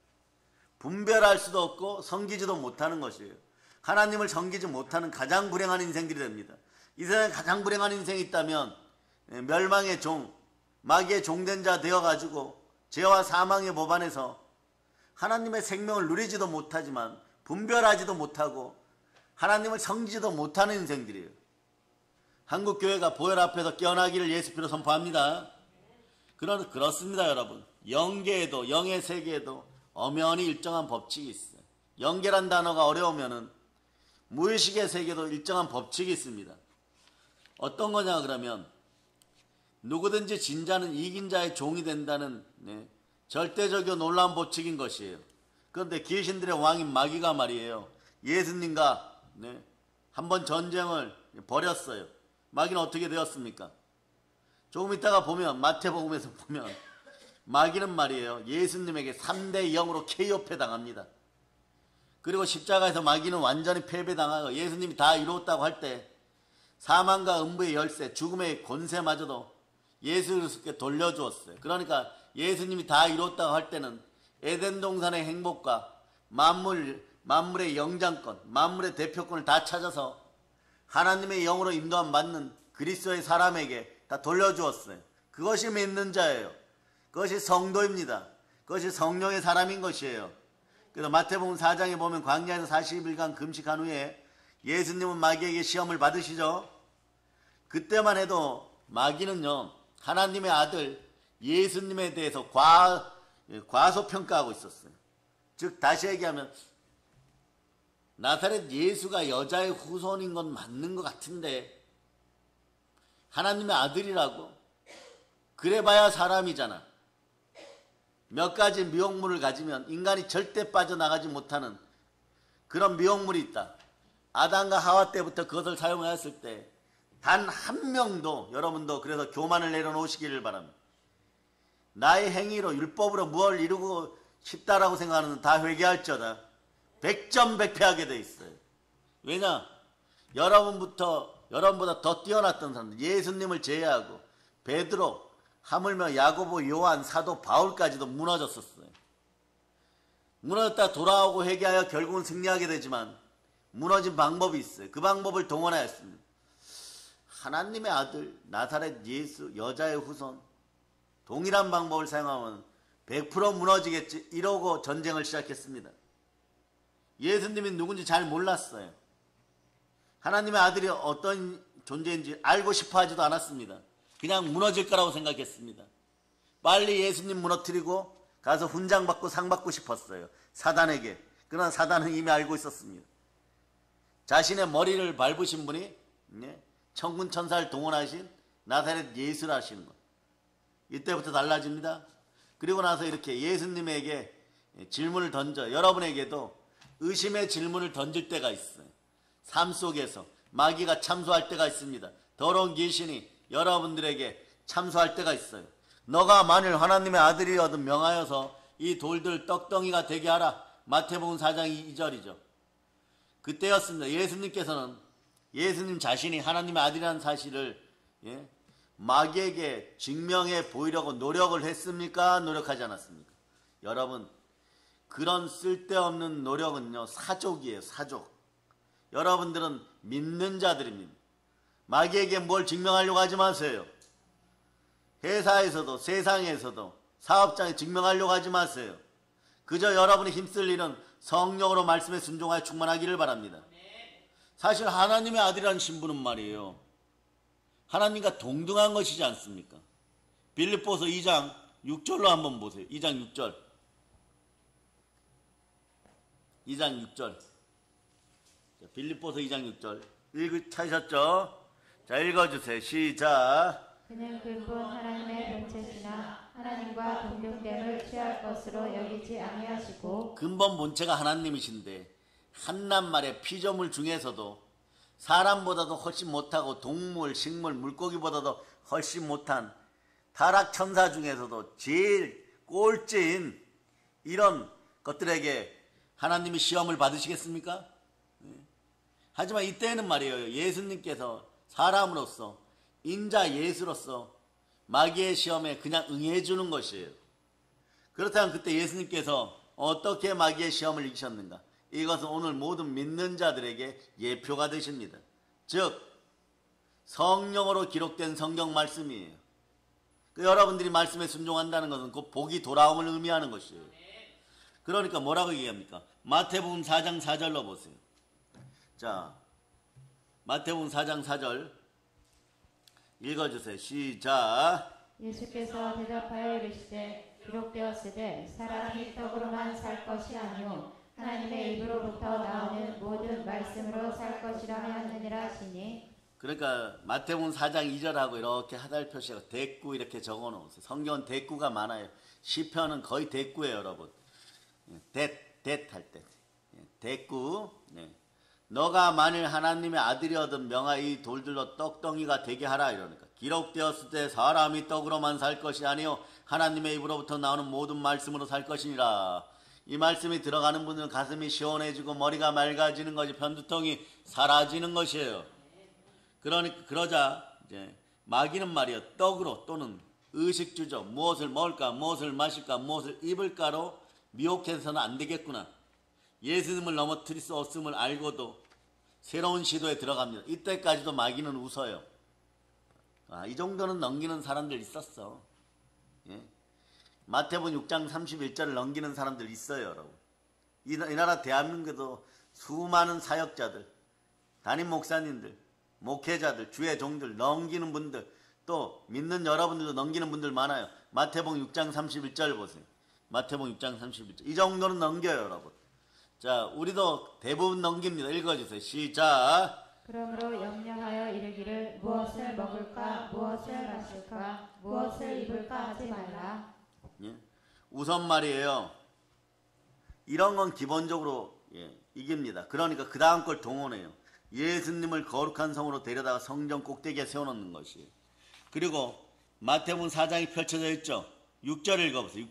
분별할 수도 없고 섬기지도 못하는 것이에요. 하나님을 섬기지 못하는 가장 불행한 인생들이 됩니다. 이 세상에 가장 불행한 인생이 있다면 멸망의 종, 마귀의 종된 자 되어가지고 죄와 사망의 법 안에서 하나님의 생명을 누리지도 못하지만 분별하지도 못하고 하나님을 섬기지도 못하는 인생들이에요. 한국교회가 보혈 앞에서 깨어나기를 예수 피로 선포합니다. 그렇습니다, 여러분. 영계에도, 영의 세계에도 엄연히 일정한 법칙이 있어요. 영계란 단어가 어려우면은 무의식의 세계도 일정한 법칙이 있습니다. 어떤 거냐 그러면 누구든지 진 자는 이긴 자의 종이 된다는 절대적이고 놀라운 법칙인 것이에요. 그런데 귀신들의 왕인 마귀가 말이에요. 예수님과 한번 전쟁을 벌였어요. 마귀는 어떻게 되었습니까? 조금 있다가 보면 마태복음에서 보면 마귀는 말이에요. 예수님에게 3대 0으로 KO패 당합니다. 그리고 십자가에서 마귀는 완전히 패배당하고 예수님이 다 이루었다고 할 때 사망과 음부의 열쇠, 죽음의 권세마저도 예수 그리스도께 돌려주었어요. 그러니까 예수님이 다 이루었다고 할 때는 에덴 동산의 행복과 만물의 영장권, 만물의 대표권을 다 찾아서 하나님의 영으로 인도함 받는 그리스도의 사람에게 다 돌려주었어요. 그것이 믿는 자예요. 그것이 성도입니다. 그것이 성령의 사람인 것이에요. 그래서 마태복음 4장에 보면 광야에서 40일간 금식한 후에 예수님은 마귀에게 시험을 받으시죠. 그때만 해도 마귀는요, 하나님의 아들 예수님에 대해서 과소평가하고 있었어요. 즉 다시 얘기하면 나사렛 예수가 여자의 후손인 건 맞는 것 같은데 하나님의 아들이라고? 그래봐야 사람이잖아. 몇 가지 미혹물을 가지면 인간이 절대 빠져나가지 못하는 그런 미혹물이 있다. 아담과 하와 때부터 그것을 사용하였을 때 단 한 명도, 여러분도 그래서 교만을 내려놓으시기를 바랍니다. 나의 행위로 율법으로 무엇을 이루고 싶다라고 생각하는 다 회개할지어다 100점100패하게 돼 있어요. 왜냐? 여러분보다 더 뛰어났던 사람들, 예수님을 제외하고 베드로, 하물며 야고보, 요한, 사도 바울까지도 무너졌었어요. 무너졌다 돌아오고 회개하여 결국은 승리하게 되지만 무너진 방법이 있어요. 그 방법을 동원하였습니다. 하나님의 아들 나사렛 예수 여자의 후손 동일한 방법을 사용하면 100% 무너지겠지 이러고 전쟁을 시작했습니다. 예수님이 누군지 잘 몰랐어요. 하나님의 아들이 어떤 존재인지 알고 싶어 하지도 않았습니다. 그냥 무너질 거라고 생각했습니다. 빨리 예수님 무너뜨리고 가서 훈장 받고 상 받고 싶었어요. 사단에게. 그러나 사단은 이미 알고 있었습니다. 자신의 머리를 밟으신 분이 천군 천사를 동원하신 나사렛 예수라 하시는 것. 이때부터 달라집니다. 그리고 나서 이렇게 예수님에게 질문을 던져 여러분에게도 의심의 질문을 던질 때가 있어요. 삶 속에서 마귀가 참소할 때가 있습니다. 더러운 귀신이 여러분들에게 참소할 때가 있어요. 너가 만일 하나님의 아들이거든 명하여서 이 돌들 떡덩이가 되게 하라. 마태복음 4장 2절이죠. 그때였습니다. 예수님께서는 예수님 자신이 하나님의 아들이라는 사실을 마귀에게 증명해 보이려고 노력을 했습니까? 노력하지 않았습니까? 여러분, 그런 쓸데없는 노력은요 사족이에요. 사족. 여러분들은 믿는 자들입니다. 마귀에게 뭘 증명하려고 하지 마세요. 회사에서도 세상에서도 사업장에 증명하려고 하지 마세요. 그저 여러분이 힘쓸 일은 성령으로 말씀에 순종하여 충만하기를 바랍니다. 사실 하나님의 아들이라는 신분은 말이에요, 하나님과 동등한 것이지 않습니까? 빌립보서 2장 6절로 한번 보세요. 2장 6절. 2장 6절. 빌립보서 2장 6절. 찾으셨죠? 자, 읽어주세요. 시작. 그는 그뿐 하나님의 본체시나 하나님과 동등됨을 취할 것으로 여기지 아니하시고 근본 본체가 하나님이신데 한낱말의 피조물 중에서도 사람보다도 훨씬 못하고 동물, 식물, 물고기보다도 훨씬 못한 타락천사 중에서도 제일 꼴찌인 이런 것들에게 하나님이 시험을 받으시겠습니까? 하지만 이때는 말이에요. 예수님께서 사람으로서 인자 예수로서 마귀의 시험에 그냥 응해주는 것이에요. 그렇다면 그때 예수님께서 어떻게 마귀의 시험을 이기셨는가? 이것은 오늘 모든 믿는 자들에게 예표가 되십니다. 즉 성령으로 기록된 성경 말씀이에요. 여러분들이 말씀에 순종한다는 것은 그 복이 돌아옴을 의미하는 것이에요. 그러니까 뭐라고 얘기합니까? 마태복음 4장 4절로 보세요. 자, 마태복음 4장 4절 읽어주세요. 시작. 예수께서 대답하여 이르시되 기록되었으되 사람이 떡으로만 살 것이 아니요 하나님의 입으로부터 나오는 모든 말씀으로 살 것이라 하였느니라 하시니. 그러니까 마태복음 4장 2절하고 이렇게 하달 표시하고 대꾸 이렇게 적어 놓으세요. 성경은 대꾸가 많아요. 시편은 거의 대꾸예요, 여러분. 할 때. 대꾸. 네. 너가 만일 하나님의 아들이어든 명하여 돌들로 떡덩이가 되게 하라 이러니까. 기록되었을 때 사람이 떡으로만 살 것이 아니요 하나님의 입으로부터 나오는 모든 말씀으로 살 것이니라. 이 말씀이 들어가는 분들은 가슴이 시원해지고 머리가 맑아지는 것이, 편두통이 사라지는 것이에요. 그러자 이제 마귀는 말이요 떡으로 또는 의식주죠. 무엇을 먹을까, 무엇을 마실까, 무엇을 입을까로 미혹해서는 안 되겠구나. 예수님을 넘어뜨릴 수 없음을 알고도 새로운 시도에 들어갑니다. 이때까지도 마귀는 웃어요. 이 정도는 넘기는 사람들 있었어. 예? 마태복음 6장 31절을 넘기는 사람들 있어요, 여러분. 이 나라 대한민국에도 수많은 사역자들, 담임 목사님들, 목회자들, 주의 종들 넘기는 분들, 또 믿는 여러분들도 넘기는 분들 많아요. 마태복음 6장 31절 보세요. 마태복음 6장 31절. 이 정도는 넘겨요, 여러분. 자, 우리도 대부분 넘깁니다. 읽어주세요. 시작. 그러므로 염려하여 이르기를 무엇을 먹을까, 무엇을 마실까, 무엇을 입을까 하지 말라. 예? 우선 말이에요. 이런 건 기본적으로 이깁니다. 그러니까 그 다음 걸 동원해요. 예수님을 거룩한 성으로 데려다가 성전 꼭대기에 세워놓는 것이에요. 그리고 마태복음 4장이 펼쳐져 있죠. 6절 읽어보세요.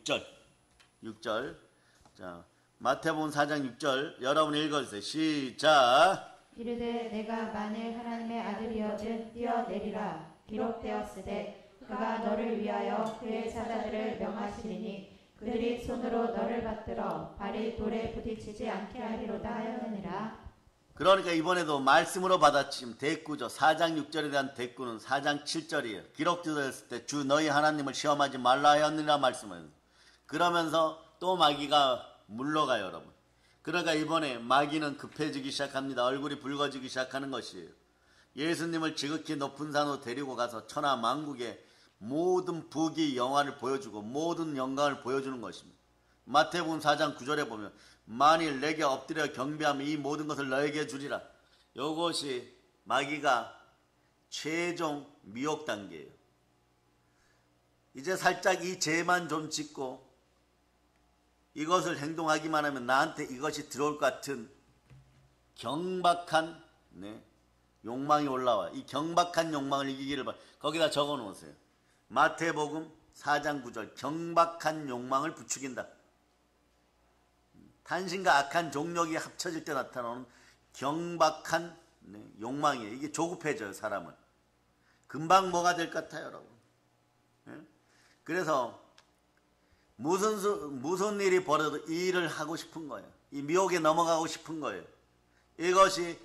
6절. 자, 마태복음 4장 6절 여러분 읽어주세요. 시작. 이르되 내가 만일 하나님의 아들이어든 뛰어내리라. 기록되었으되 그가 너를 위하여 그의 사자들을 명하시리니 그들이 손으로 너를 받들어 발이 돌에 부딪히지 않게 하리로다 하였느니라. 그러니까 이번에도 말씀으로 받아치면 대꾸죠. 4장 6절에 대한 대꾸는 4장 7절이에요. 기록되었을 때 주 너희 하나님을 시험하지 말라 하였느니라 말씀을. 그러면서 또 마귀가 물러가요, 여러분. 그러니까 이번에 마귀는 급해지기 시작합니다. 얼굴이 붉어지기 시작하는 것이에요. 예수님을 지극히 높은 산으로 데리고 가서 천하 만국에 모든 부귀 영화를 보여주고 모든 영광을 보여주는 것입니다. 마태복음 4장 9절에 보면 만일 내게 엎드려 경배하면 이 모든 것을 너에게 주리라. 이것이 마귀가 최종 미혹 단계예요. 이제 살짝 이 죄만 좀 짓고 이것을 행동하기만 하면 나한테 이것이 들어올 것 같은 경박한 욕망이 올라와. 이 경박한 욕망을 이기기를 거기다 적어 놓으세요. 마태복음 4장 9절 경박한 욕망을 부추긴다. 탄신과 악한 종력이 합쳐질 때 나타나는 경박한 욕망이에요. 이게 조급해져요, 사람은. 금방 뭐가 될 것 같아요, 여러분. 그래서 무슨 일이 벌어도 이 일을 하고 싶은 거예요. 이 미혹에 넘어가고 싶은 거예요. 이것이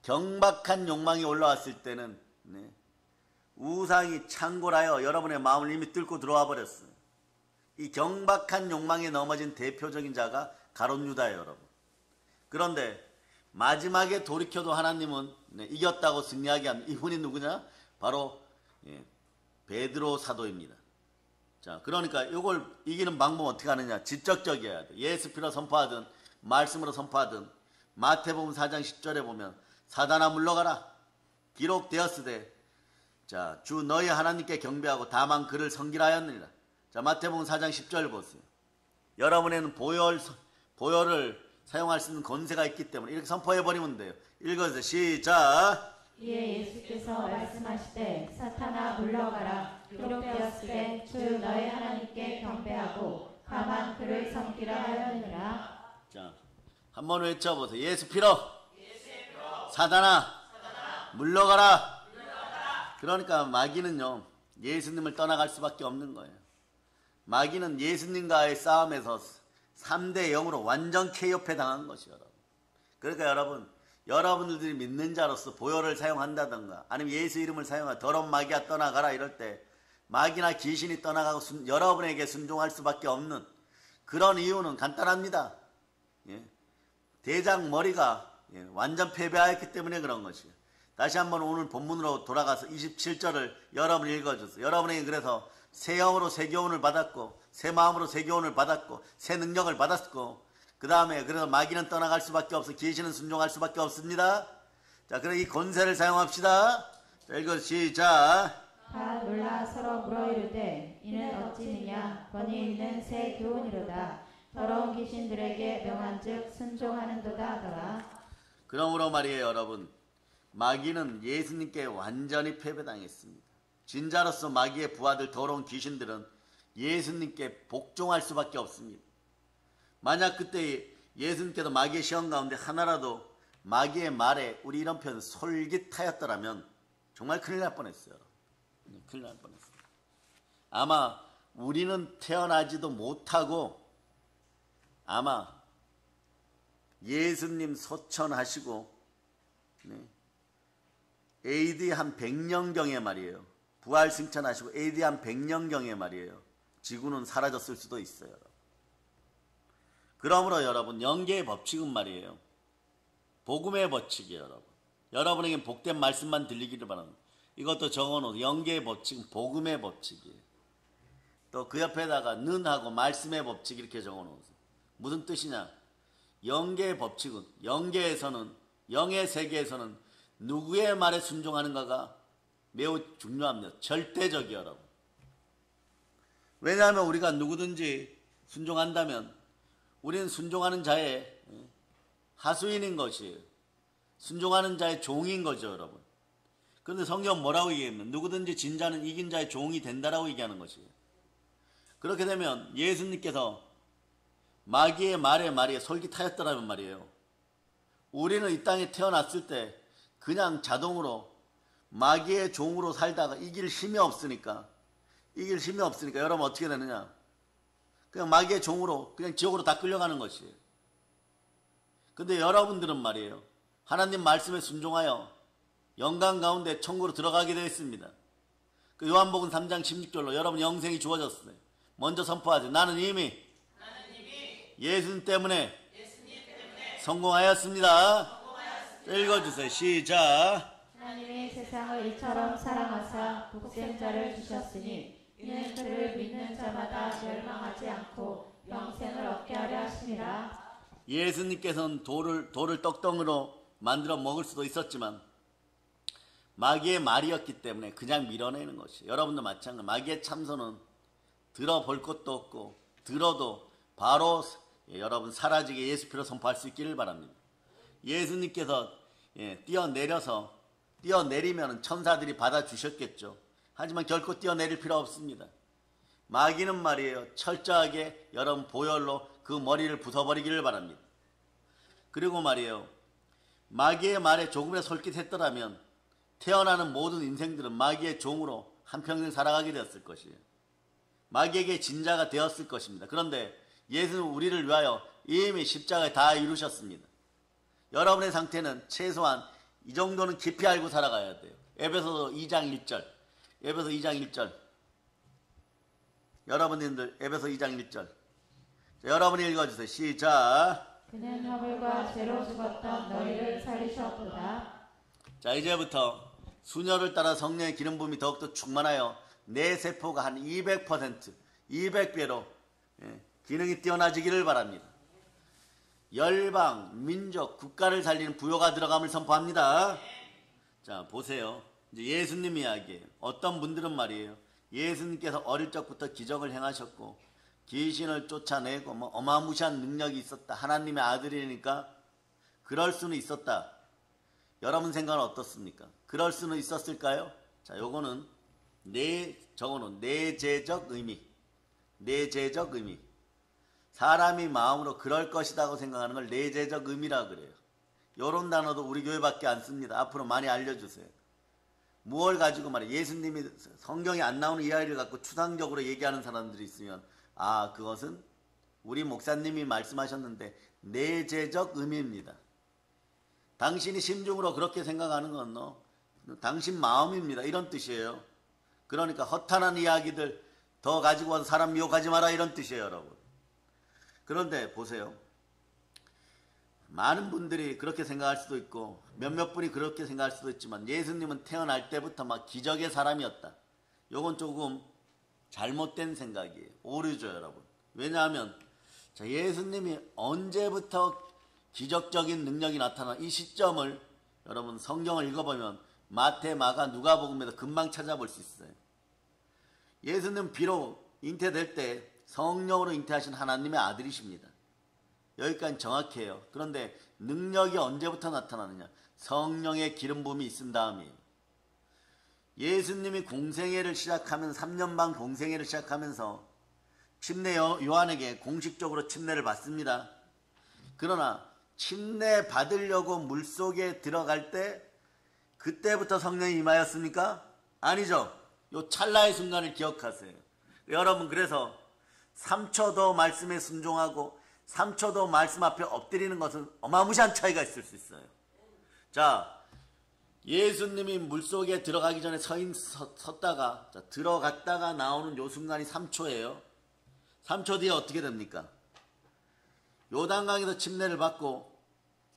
경박한 욕망이 올라왔을 때는 우상이 창궐하여 여러분의 마음을 이미 뚫고 들어와 버렸어요. 이 경박한 욕망에 넘어진 대표적인 자가 가룟 유다예요, 여러분. 그런데 마지막에 돌이켜도 하나님은 이겼다고 승리하게 합니다. 이분이 누구냐? 바로 베드로 사도입니다. 자, 그러니까 이걸 이기는 방법은 어떻게 하느냐? 직접적이어야 돼. 예수피로 선포하든 말씀으로 선포하든 마태복음 4장 10절에 보면 사단아 물러가라. 기록되었으되 자, 주 너희 하나님께 경배하고 다만 그를 섬기라 하였느니라. 자, 마태복음 4장 10절 보세요. 여러분에는 보혈을 사용할 수 있는 권세가 있기 때문에 이렇게 선포해버리면 돼요. 읽어주세요. 시작. 이에 예수께서 말씀하시되 사탄아 물러가라. 기록되었으되 주 너희 하나님께 경배하고 다만 그를 섬기라 하였느니라. 자, 한번 외쳐보세요. 예수 피로 사단아 물러가라. 그러니까 마귀는요 예수님을 떠나갈 수밖에 없는 거예요. 마귀는 예수님과의 싸움에서 3대 0으로 완전 KO패 당한 것이요. 그러니까 여러분들이 믿는 자로서 보혈을 사용한다던가 아니면 예수 이름을 사용하여 더러운 마귀야 떠나가라 이럴 때 마귀나 귀신이 떠나가고 여러분에게 순종할 수밖에 없는 그런 이유는 간단합니다. 예. 대장 머리가 완전 패배하였기 때문에 그런 것이에요. 다시 한번 오늘 본문으로 돌아가서 27절을 여러분이 읽어주세요. 여러분에게 그래서 새 영으로 새 교훈을 받았고 새 마음으로 새 교훈을 받았고 새 능력을 받았고 그 다음에 그래서 마귀는 떠나갈 수밖에 없어 귀신은 순종할 수밖에 없습니다. 자, 그럼 이 권세를 사용합시다. 자, 읽어 시작. 다 놀라 서로 물어 이르되 이는 어찌느냐 권위 있는 새 교훈이로다. 더러운 귀신들에게 명한즉 순종하는도다 하더라. 그러므로 말이에요 여러분 마귀는 예수님께 완전히 패배당했습니다. 진자로서 마귀의 부하들 더러운 귀신들은 예수님께 복종할 수밖에 없습니다. 만약 그때 예수님께서 마귀의 시험 가운데 하나라도 마귀의 말에 우리 이런 표현 솔깃하였더라면 정말 큰일 날 뻔했어요. 큰일 날 뻔했어요. 아마 우리는 태어나지도 못하고 아마 예수님 소천하시고 AD 한 100년경에 말이에요. 부활 승천하시고 AD 한 100년경에 말이에요. 지구는 사라졌을 수도 있어요. 그러므로 여러분 영계의 법칙은 말이에요. 복음의 법칙이에요. 여러분에게 복된 말씀만 들리기를 바랍니다. 이것도 적어놓은 영계의 법칙은 복음의 법칙이에요. 또 그 옆에다가 는하고 말씀의 법칙 이렇게 적어놓으세요. 무슨 뜻이냐? 영계의 법칙은 영계에서는 영의 세계에서는 누구의 말에 순종하는가가 매우 중요합니다. 절대적이에요. 여러분. 왜냐하면 우리가 누구든지 순종한다면 우리는 순종하는 자의 하수인인 것이에요. 순종하는 자의 종인 거죠. 여러분. 그런데 성경은 뭐라고 얘기하면 누구든지 진 자는 이긴 자의 종이 된다라고 얘기하는 것이에요. 그렇게 되면 예수님께서 마귀의 말에 솔깃하였더라면 말이에요. 우리는 이 땅에 태어났을 때 그냥 자동으로 마귀의 종으로 살다가 이길 힘이 없으니까 여러분 어떻게 되느냐? 그냥 마귀의 종으로 그냥 지옥으로 다 끌려가는 것이에요. 근데 여러분들은 말이에요. 하나님 말씀에 순종하여 영광 가운데 천국으로 들어가게 되어 있습니다. 그 요한복음 3장 16절로 여러분 영생이 주어졌어요. 먼저 선포하죠. 나는 이미 예수님 때문에 성공하였습니다. 읽어주세요. 시작. 하나님이 세상을 이처럼 사랑하사 독생자를 주셨으니 이는 그를 믿는 자마다 멸망하지 않고 영생을 얻게 하려 하심이라. 예수님께서는 돌을 떡덩이로 만들어 먹을 수도 있었지만 마귀의 말이었기 때문에 그냥 밀어내는 것이에요. 여러분도 마찬가지. 마귀의 참소는 들어볼 것도 없고 들어도 바로 여러분 사라지게 예수 피로 선포할 수 있기를 바랍니다. 예수님께서 뛰어내리면 천사들이 받아주셨겠죠. 하지만 결코 뛰어내릴 필요 없습니다. 마귀는 말이에요. 철저하게 여러분 보혈로 그 머리를 부숴버리기를 바랍니다. 그리고 말이에요. 마귀의 말에 조금이라도 솔깃했더라면 태어나는 모든 인생들은 마귀의 종으로 한평생 살아가게 되었을 것이에요. 마귀에게 진자가 되었을 것입니다. 그런데 예수는 우리를 위하여 이미 십자가에 다 이루셨습니다. 여러분의 상태는 최소한 이 정도는 깊이 알고 살아가야 돼요. 에베소서 2장 1절. 에베소 2장 1절. 여러분들 에베소 2장 1절. 자, 여러분이 읽어주세요. 시작. 그는 허물과 죄로 죽었던 너희를 살리셨도다. 자, 이제부터 수녀를 따라 성령의 기름 부음이 더욱더 충만하여 내 세포가 한 200%, 200배로 기능이 뛰어나지기를 바랍니다. 열방, 민족, 국가를 살리는 부요가 들어감을 선포합니다. 자, 보세요. 이제 예수님 이야기예요. 어떤 분들은 말이에요. 예수님께서 어릴 적부터 기적을 행하셨고 귀신을 쫓아내고 어마무시한 능력이 있었다. 하나님의 아들이니까 그럴 수는 있었다. 여러분 생각은 어떻습니까? 그럴 수는 있었을까요? 자, 요거는 적어놓은 내재적 의미. 내재적 의미. 사람이 마음으로 그럴 것이라고 생각하는 걸 내재적 의미라 그래요. 이런 단어도 우리 교회밖에 안 씁니다. 앞으로 많이 알려주세요. 무엇을 가지고 말해 예수님이 성경에 안 나오는 이야기를 갖고 추상적으로 얘기하는 사람들이 있으면 아 그것은 우리 목사님이 말씀하셨는데 내재적 의미입니다. 당신이 심중으로 그렇게 생각하는 건 당신 마음입니다. 이런 뜻이에요. 그러니까 허탄한 이야기들 더 가지고 와서 사람 미혹하지 마라 이런 뜻이에요, 여러분. 그런데 보세요. 많은 분들이 그렇게 생각할 수도 있고 몇몇 분이 그렇게 생각할 수도 있지만 예수님은 태어날 때부터 막 기적의 사람이었다. 요건 조금 잘못된 생각이에요. 오류죠, 여러분. 왜냐하면 예수님이 언제부터 기적적인 능력이 나타나 이 시점을 여러분 성경을 읽어보면 마태, 마가, 누가복음에서 금방 찾아볼 수 있어요. 예수님 비록 잉태될 때 성령으로 잉태하신 하나님의 아들이십니다. 여기까지 정확해요. 그런데 능력이 언제부터 나타나느냐? 성령의 기름 부음이 있은 다음이에요. 예수님이 공생애를 시작하면 3년 반 공생애를 시작하면서 침례 요한에게 공식적으로 침례를 받습니다. 그러나 침례 받으려고 물속에 들어갈 때 그때부터 성령이 임하였습니까? 아니죠. 요 찰나의 순간을 기억하세요. 여러분 그래서 3초도 말씀에 순종하고 3초도 말씀 앞에 엎드리는 것은 어마무시한 차이가 있을 수 있어요. 자, 예수님이 물속에 들어가기 전에 섰다가 들어갔다가 나오는 요 순간이 3초예요. 3초 뒤에 어떻게 됩니까? 요단강에서 침례를 받고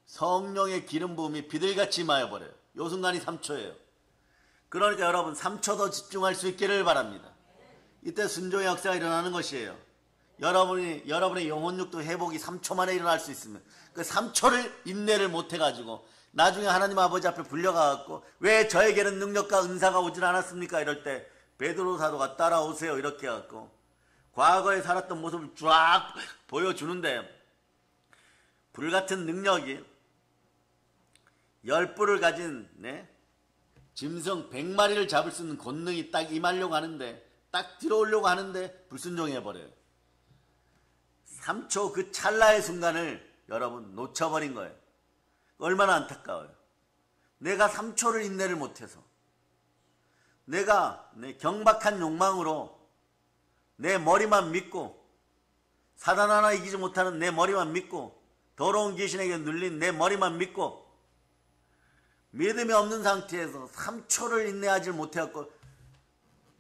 성령의 기름 부음이 비둘기같이 임하여버려요. 요 순간이 3초예요. 그러니까 여러분 3초도 집중할 수 있기를 바랍니다. 이때 순종의 역사가 일어나는 것이에요. 여러분의 영혼육도 회복이 3초 만에 일어날 수 있으면 그 3초를 인내를 못해가지고 나중에 하나님 아버지 앞에 불려가갖고 왜 저에게는 능력과 은사가 오질 않았습니까? 이럴 때 베드로 사도가 따라오세요 이렇게 해갖고 과거에 살았던 모습을 쫙 보여주는데 불같은 능력이 10뿔을 가진 짐승 100마리를 잡을 수 있는 권능이 딱 임하려고 하는데 딱 들어오려고 하는데 불순종해버려요. 3초 그 찰나의 순간을 여러분 놓쳐버린 거예요. 얼마나 안타까워요. 내가 3초를 인내를 못해서 내가 경박한 욕망으로 내 머리만 믿고 사단 하나 이기지 못하는 내 머리만 믿고 더러운 귀신에게 눌린 내 머리만 믿고 믿음이 없는 상태에서 3초를 인내하지 못해갖고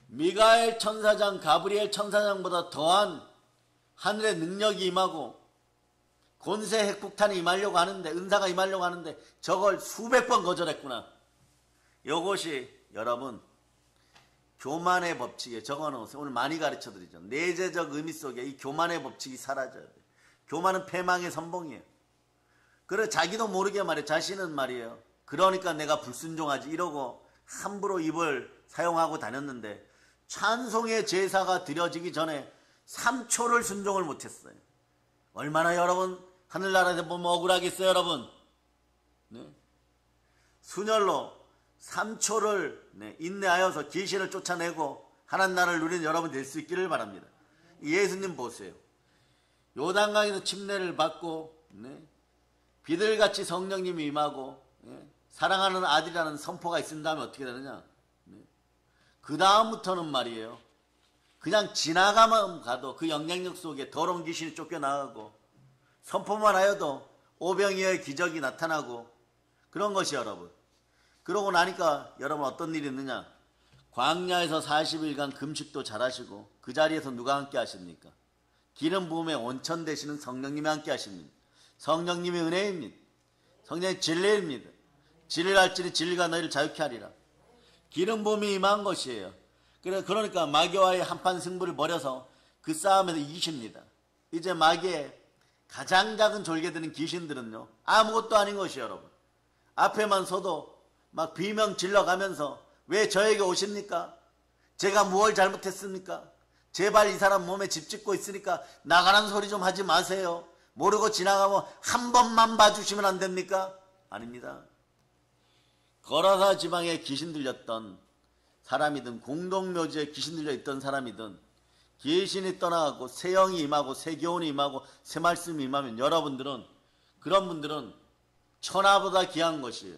미가엘 천사장, 가브리엘 천사장보다 더한 하늘의 능력이 임하고 권세 핵폭탄이 임하려고 하는데 은사가 임하려고 하는데 저걸 수백 번 거절했구나. 이것이 여러분 교만의 법칙에 적어놓으세요. 오늘 많이 가르쳐드리죠. 내재적 의미 속에 이 교만의 법칙이 사라져야 돼요. 교만은 패망의 선봉이에요. 그래 자기도 모르게 말이에요. 자신은 말이에요. 그러니까 내가 불순종하지 이러고 함부로 입을 사용하고 다녔는데 찬송의 제사가 드려지기 전에 3초를 순종을 못했어요. 얼마나 여러분 하늘나라에서 보면 억울하겠어요 여러분. 순혈로 3초를 인내하여서 귀신을 쫓아내고 하나님 나라를 누리는 여러분 될 수 있기를 바랍니다. 예수님 보세요. 요단강에서 침례를 받고 비들같이 성령님이 임하고 사랑하는 아들이라는 선포가 있은 다음에 어떻게 되느냐. 그 다음부터는 말이에요. 그냥 지나가만 가도 그 영향력 속에 더러운 귀신이 쫓겨나가고 선포만 하여도 오병이어의 기적이 나타나고 그런 것이 여러분. 그러고 나니까 여러분 어떤 일이 있느냐. 광야에서 40일간 금식도 잘하시고 그 자리에서 누가 함께 하십니까? 기름 부음의 원천 되시는 성령님이 함께 하십니다. 성령님의 은혜입니다. 성령의 진리입니다. 진리를 알지니 진리가 너희를 자유케 하리라. 기름 부음이 임한 것이에요. 그러니까 마귀와의 한판 승부를 벌여서 그 싸움에서 이기십니다. 이제 마귀의 가장 작은 졸개되는 귀신들은요 아무것도 아닌 것이에요 여러분. 앞에만 서도 막 비명 질러가면서 왜 저에게 오십니까? 제가 무엇을 잘못했습니까? 제발 이 사람 몸에 집 짓고 있으니까 나가라는 소리 좀 하지 마세요. 모르고 지나가면 한 번만 봐주시면 안 됩니까? 아닙니다. 거라사 지방에 귀신 들렸던 사람이든 공동묘지에 귀신 들려 있던 사람이든 귀신이 떠나가고 새 영이 임하고 새 교훈이 임하고 새 말씀이 임하면 여러분들은, 그런 분들은 천하보다 귀한 것이에요.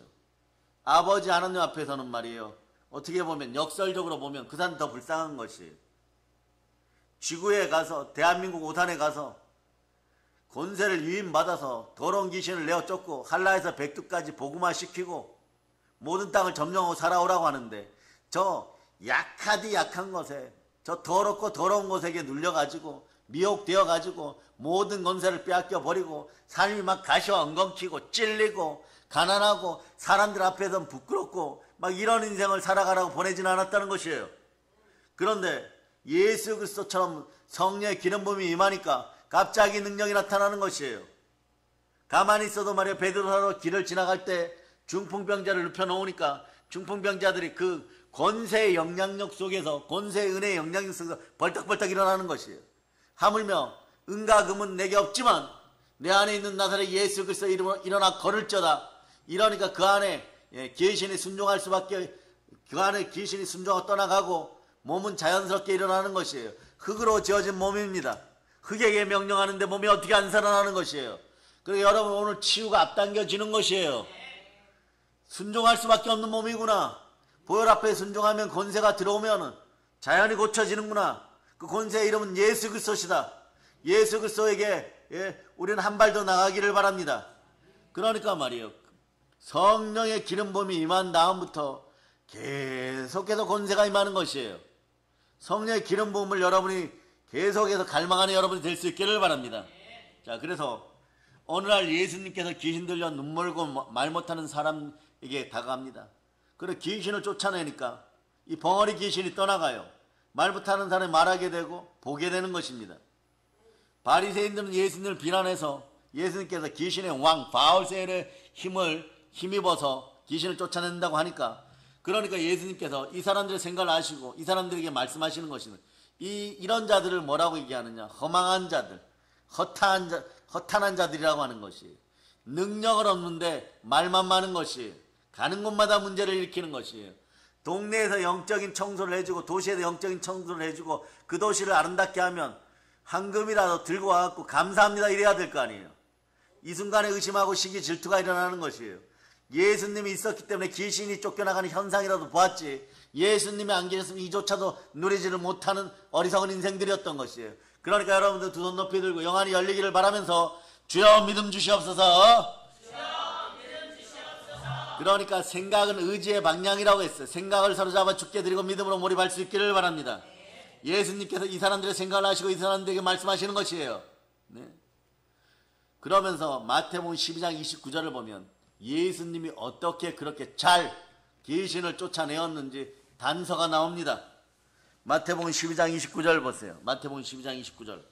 아버지 하나님 앞에서는 말이에요, 어떻게 보면 역설적으로 보면 그 사람 더 불쌍한 것이에요. 지구에 가서, 대한민국 오산에 가서 권세를 위임받아서 더러운 귀신을 내어 쫓고 한라에서 백두까지 복음화 시키고 모든 땅을 점령하고 살아오라고 하는데, 저 약하디 약한 것에, 저 더럽고 더러운 것에게 눌려가지고 미혹되어가지고 모든 권세를 빼앗겨 버리고 삶이 막 가시와 엉겅퀴고 찔리고 가난하고 사람들 앞에서는 부끄럽고 막 이런 인생을 살아가라고 보내지는 않았다는 것이에요. 그런데 예수 그리스도처럼 성령의 기름 부음이 임하니까 갑자기 능력이 나타나는 것이에요. 가만히 있어도 말이에요, 베드로사로 길을 지나갈 때 중풍병자를 눕혀놓으니까 중풍병자들이 그 권세의 영향력 속에서, 권세의 은혜의 영향력 속에서 벌떡벌떡 일어나는 것이에요. 하물며 은과 금은 내게 없지만 내 안에 있는 나사렛 예수 그리스도 이름으로 일어나 걸을저다. 이러니까 그 안에 귀신이 순종할 수밖에, 그 안에 귀신이 순종하고 떠나가고 몸은 자연스럽게 일어나는 것이에요. 흙으로 지어진 몸입니다. 흙에게 명령하는데 몸이 어떻게 안 살아나는 것이에요. 그래서 여러분, 오늘 치유가 앞당겨지는 것이에요. 순종할 수밖에 없는 몸이구나. 보혈 앞에 순종하면 권세가 들어오면 자연이 고쳐지는구나. 그 권세의 이름은 예수 그리스도시다. 예수 그리스도에게 우리는 한 발 더 나가기를 바랍니다. 그러니까 말이에요, 성령의 기름 부음이 임한 다음부터 계속해서 권세가 임하는 것이에요. 성령의 기름 부음을 여러분이 계속해서 갈망하는 여러분이 될 수 있기를 바랍니다. 자, 그래서 오늘날 예수님께서 귀신 들려 눈물고 말 못하는 사람에게 다가갑니다. 그리고 귀신을 쫓아내니까 이 벙어리 귀신이 떠나가요. 말 못하는 사람이 말하게 되고 보게 되는 것입니다. 바리새인들은 예수님을 비난해서 예수님께서 귀신의 왕 바알세불의 힘입어서 귀신을 쫓아낸다고 하니까, 그러니까 예수님께서 이 사람들의 생각을 아시고 이 사람들에게 말씀하시는 것입니다. 이런 자들을 뭐라고 얘기하느냐? 허망한 자들, 허탄한 자들이라고 하는 것이에요. 능력을 얻는데 말만 많은 것이에요. 가는 곳마다 문제를 일으키는 것이에요. 동네에서 영적인 청소를 해주고 도시에서 영적인 청소를 해주고 그 도시를 아름답게 하면 황금이라도 들고 와갖고 감사합니다 이래야 될 거 아니에요. 이 순간에 의심하고 시기 질투가 일어나는 것이에요. 예수님이 있었기 때문에 귀신이 쫓겨나가는 현상이라도 보았지, 예수님이 안 계셨으면 이조차도 누리지를 못하는 어리석은 인생들이었던 것이에요. 그러니까 여러분들 두 손 높이 들고 영안이 열리기를 바라면서 주여 믿음 주시옵소서. 그러니까 생각은 의지의 방향이라고 했어요. 생각을 사로잡아 주께 드리고 믿음으로 몰입할 수 있기를 바랍니다. 예수님께서 이 사람들의 생각을 하시고 이 사람들에게 말씀하시는 것이에요. 네. 그러면서 마태복음 12장 29절을 보면 예수님이 어떻게 그렇게 잘 귀신을 쫓아내었는지 단서가 나옵니다. 마태복음 12장 29절 보세요. 마태복음 12장 29절.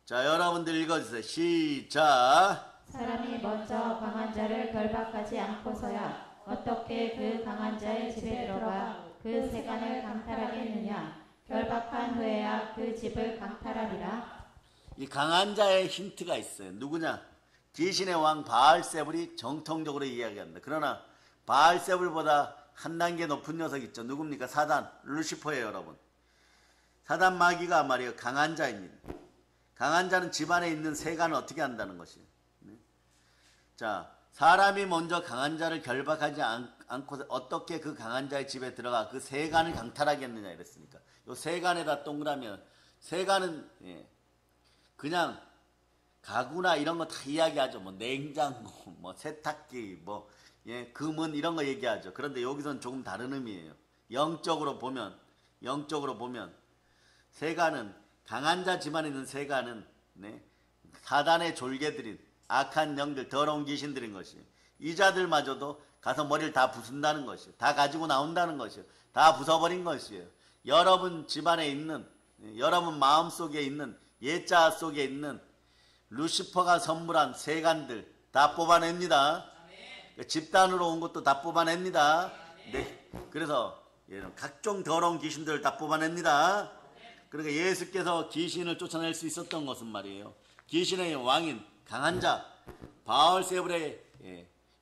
자, 여러분들 읽어주세요. 시작. 사람이 먼저 강한 자를 결박하지 않고서야 어떻게 그 강한 자의 집에 들어가 그 세간을 강탈하겠느냐. 결박한 후에야 그 집을 강탈하리라. 이 강한 자의 힌트가 있어요. 누구냐? 귀신의 왕 바알세불이 정통적으로 이야기합니다. 그러나 바알세불보다 한 단계 높은 녀석이 있죠. 누굽니까? 사단, 루시퍼예요, 여러분. 사단 마귀가 말이에요, 강한 자입니다. 강한 자는 집안에 있는 세간을 어떻게 한다는 것이에요. 네? 자, 사람이 먼저 강한 자를 결박하지 않고 어떻게 그 강한 자의 집에 들어가 그 세간을 강탈하겠느냐 이랬으니까, 요 세간에다 동그라면, 세간은 그냥 가구나 이런 거 다 이야기하죠. 뭐 냉장고, 뭐 세탁기, 뭐 금은 이런 거 얘기하죠. 그런데 여기서는 조금 다른 의미예요. 영적으로 보면 세간은, 강한 자 집안에 있는 세간은 사단의 졸개들인 악한 영들, 더러운 귀신들인 것이에요. 이 자들마저도 가서 머리를 다 부순다는 것이에요. 다 가지고 나온다는 것이에요. 다 부숴버린 것이에요. 여러분 집안에 있는, 여러분 마음속에 있는, 예자 속에 있는 루시퍼가 선물한 세간들 다 뽑아냅니다. 집단으로 온 것도 다 뽑아냅니다. 네. 그래서 각종 더러운 귀신들을 다 뽑아냅니다. 그러니까 예수께서 귀신을 쫓아낼 수 있었던 것은 말이에요, 귀신의 왕인 강한 자 바알세불의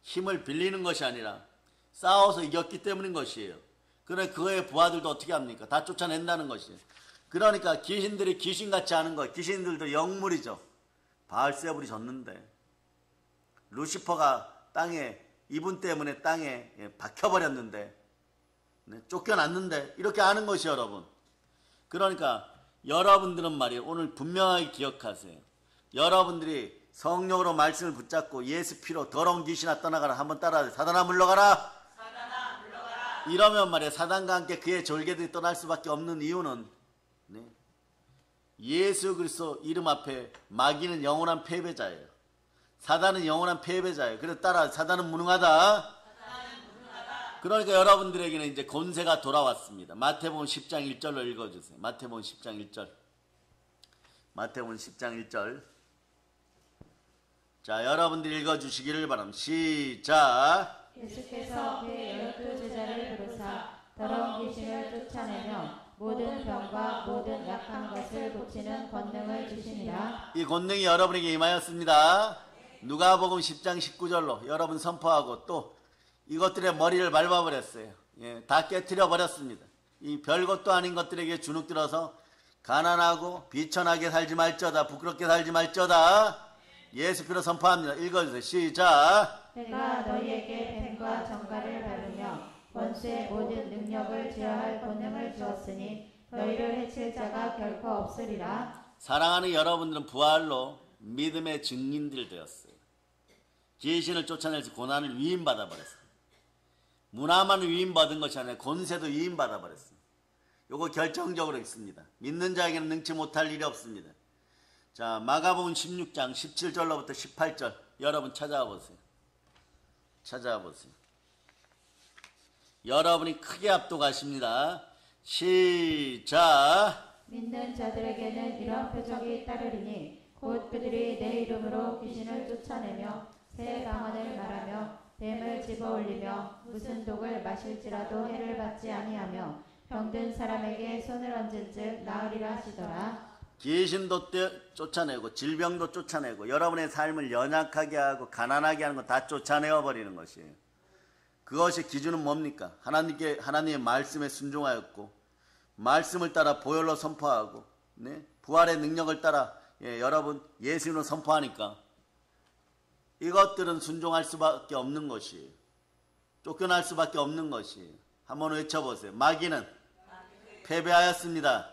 힘을 빌리는 것이 아니라 싸워서 이겼기 때문인 것이에요. 그래 그의 부하들도 어떻게 합니까? 다 쫓아낸다는 것이에요. 그러니까 귀신들이 귀신같이 하는 거예요. 귀신들도 영물이죠. 바알세불이 졌는데 루시퍼가 땅에 이분 때문에 땅에 박혀버렸는데 쫓겨났는데 이렇게 하는 것이 여러분. 그러니까 여러분들은 말이에요. 오늘 분명하게 기억하세요. 여러분들이 성령으로 말씀을 붙잡고 예수 피로 더러운 귀신아 떠나가라. 한번 따라하세요. 사단아 물러가라. 사단아 물러가라. 이러면 말이에요. 사단과 함께 그의 졸개들이 떠날 수밖에 없는 이유는 예수 그리스도 이름 앞에 마귀는 영원한 패배자예요. 사단은 영원한 패배자예요. 그래서 따라 사단은 무능하다. 그러니까 여러분들에게는 이제 권세가 돌아왔습니다. 마태복음 10장 1절로 읽어주세요. 마태복음 10장 1절. 마태복음 10장 1절. 자, 여러분들이 읽어주시기를 바랍니다. 시작. 예수께서 그의 12제자를 부르사 더러운 귀신을 쫓아내며 모든 병과 모든 약한 것을 고치는 권능을 주시니라. 이 권능이 여러분에게 임하였습니다. 누가복음 10장 19절로 여러분 선포하고 또 이것들의 머리를 밟아버렸어요. 다 깨트려 버렸습니다. 이 별것도 아닌 것들에게 주눅 들어서 가난하고 비천하게 살지 말쩌다. 부끄럽게 살지 말쩌다. 예수 피로 선포합니다. 읽어주세요. 시작. 내가 너희에게 뱀과 정갈을 밟으며 원수의 모든 능력을 제어할 권능을 주었으니 너희를 해칠 자가 결코 없으리라. 사랑하는 여러분들은 부활로 믿음의 증인들 되었어요. 귀신을 쫓아내서 고난을 위임받아 버렸어요. 문화만 위임받은 것이 아니라 권세도 위임받아 버렸어요. 요거 결정적으로 있습니다. 믿는 자에게는 능치 못할 일이 없습니다. 자, 마가복음 16장 17절로부터 18절 여러분 찾아와 보세요. 찾아와 보세요. 여러분이 크게 압도하십니다. 시작. 믿는 자들에게는 이런 표적이 따르리니 곧 그들이 내 이름으로 귀신을 쫓아내며 새 방언을 말하며 뱀을 집어올리며 무슨 독을 마실지라도 해를 받지 아니하며 병든 사람에게 손을 얹은즉 나으리라 하시더라. 귀신도 쫓아내고 질병도 쫓아내고 여러분의 삶을 연약하게 하고 가난하게 하는 거 다 쫓아내어 버리는 것이에요. 그것이 기준은 뭡니까? 하나님의 말씀에 순종하였고 말씀을 따라 보혈로 선포하고 부활의 능력을 따라 여러분 예수님으로 선포하니까 이것들은 순종할 수밖에 없는 것이에요. 쫓겨날 수밖에 없는 것이에요. 한번 외쳐보세요. 마귀는 패배하였습니다.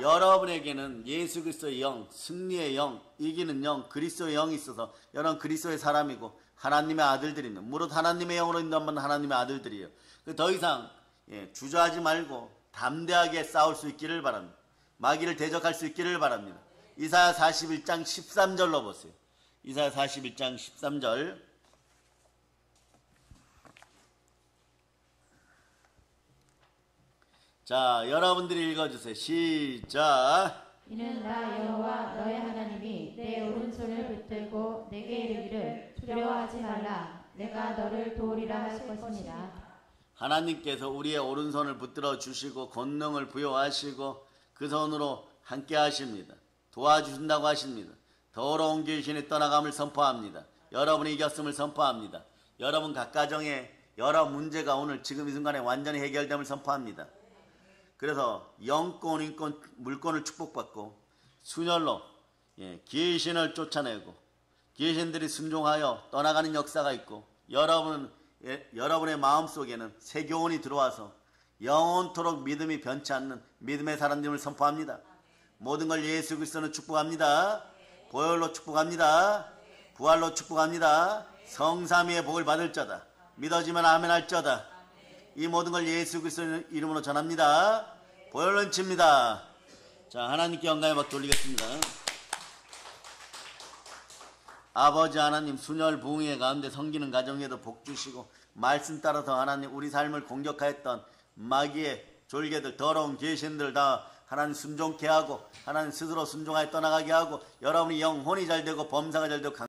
여러분에게는 예수 그리스도의 영, 승리의 영, 이기는 영, 그리스도의 영이 있어서 여러분 그리스도의 사람이고 하나님의 아들들입니다. 무릇 하나님의 영으로 인도하면 하나님의 아들들이에요. 더 이상 주저하지 말고 담대하게 싸울 수 있기를 바랍니다. 마귀를 대적할 수 있기를 바랍니다. 이사야 41장 13절로 보세요. 이사야 41장 13절. 자, 여러분들이 읽어주세요. 시작. 이는 나 여호와 너의 하나님이 내 오른손을 붙들고 내게 이르기를 두려워하지 말라. 내가 너를 도우리라 할 것이니라. 하나님께서 우리의 오른손을 붙들어 주시고 권능을 부여하시고 그 손으로 함께 하십니다. 도와주신다고 하십니다. 더러운 귀신이 떠나감을 선포합니다. 여러분이 이겼음을 선포합니다. 여러분 각 가정의 여러 문제가 오늘 지금 이 순간에 완전히 해결됨을 선포합니다. 그래서 영권, 인권, 물권을 축복받고 순혈로 귀신을 쫓아내고 귀신들이 순종하여 떠나가는 역사가 있고 여러분의 마음속에는 새 교훈이 들어와서 영원토록 믿음이 변치 않는 믿음의 사람됨을 선포합니다. 모든 걸 예수 그리스도는 축복합니다. 보혈로 축복합니다. 부활로 축복합니다. 성삼위의 복을 받을 자다. 믿어지면 아멘 할 자다. 이 모든 걸 예수 그리스도의 이름으로 전합니다. 보혈로 칩니다. 자, 하나님께 영광의 박수 올리겠습니다. 아버지 하나님, 순혈 부흥의 가운데 섬기는 가정에도 복 주시고 말씀 따라서 하나님 우리 삶을 공격하였던 마귀의 졸개들, 더러운 귀신들 다 하나님 순종케 하고 하나님 스스로 순종하여 떠나가게 하고 여러분이 영혼이 잘 되고 범사가 잘 되고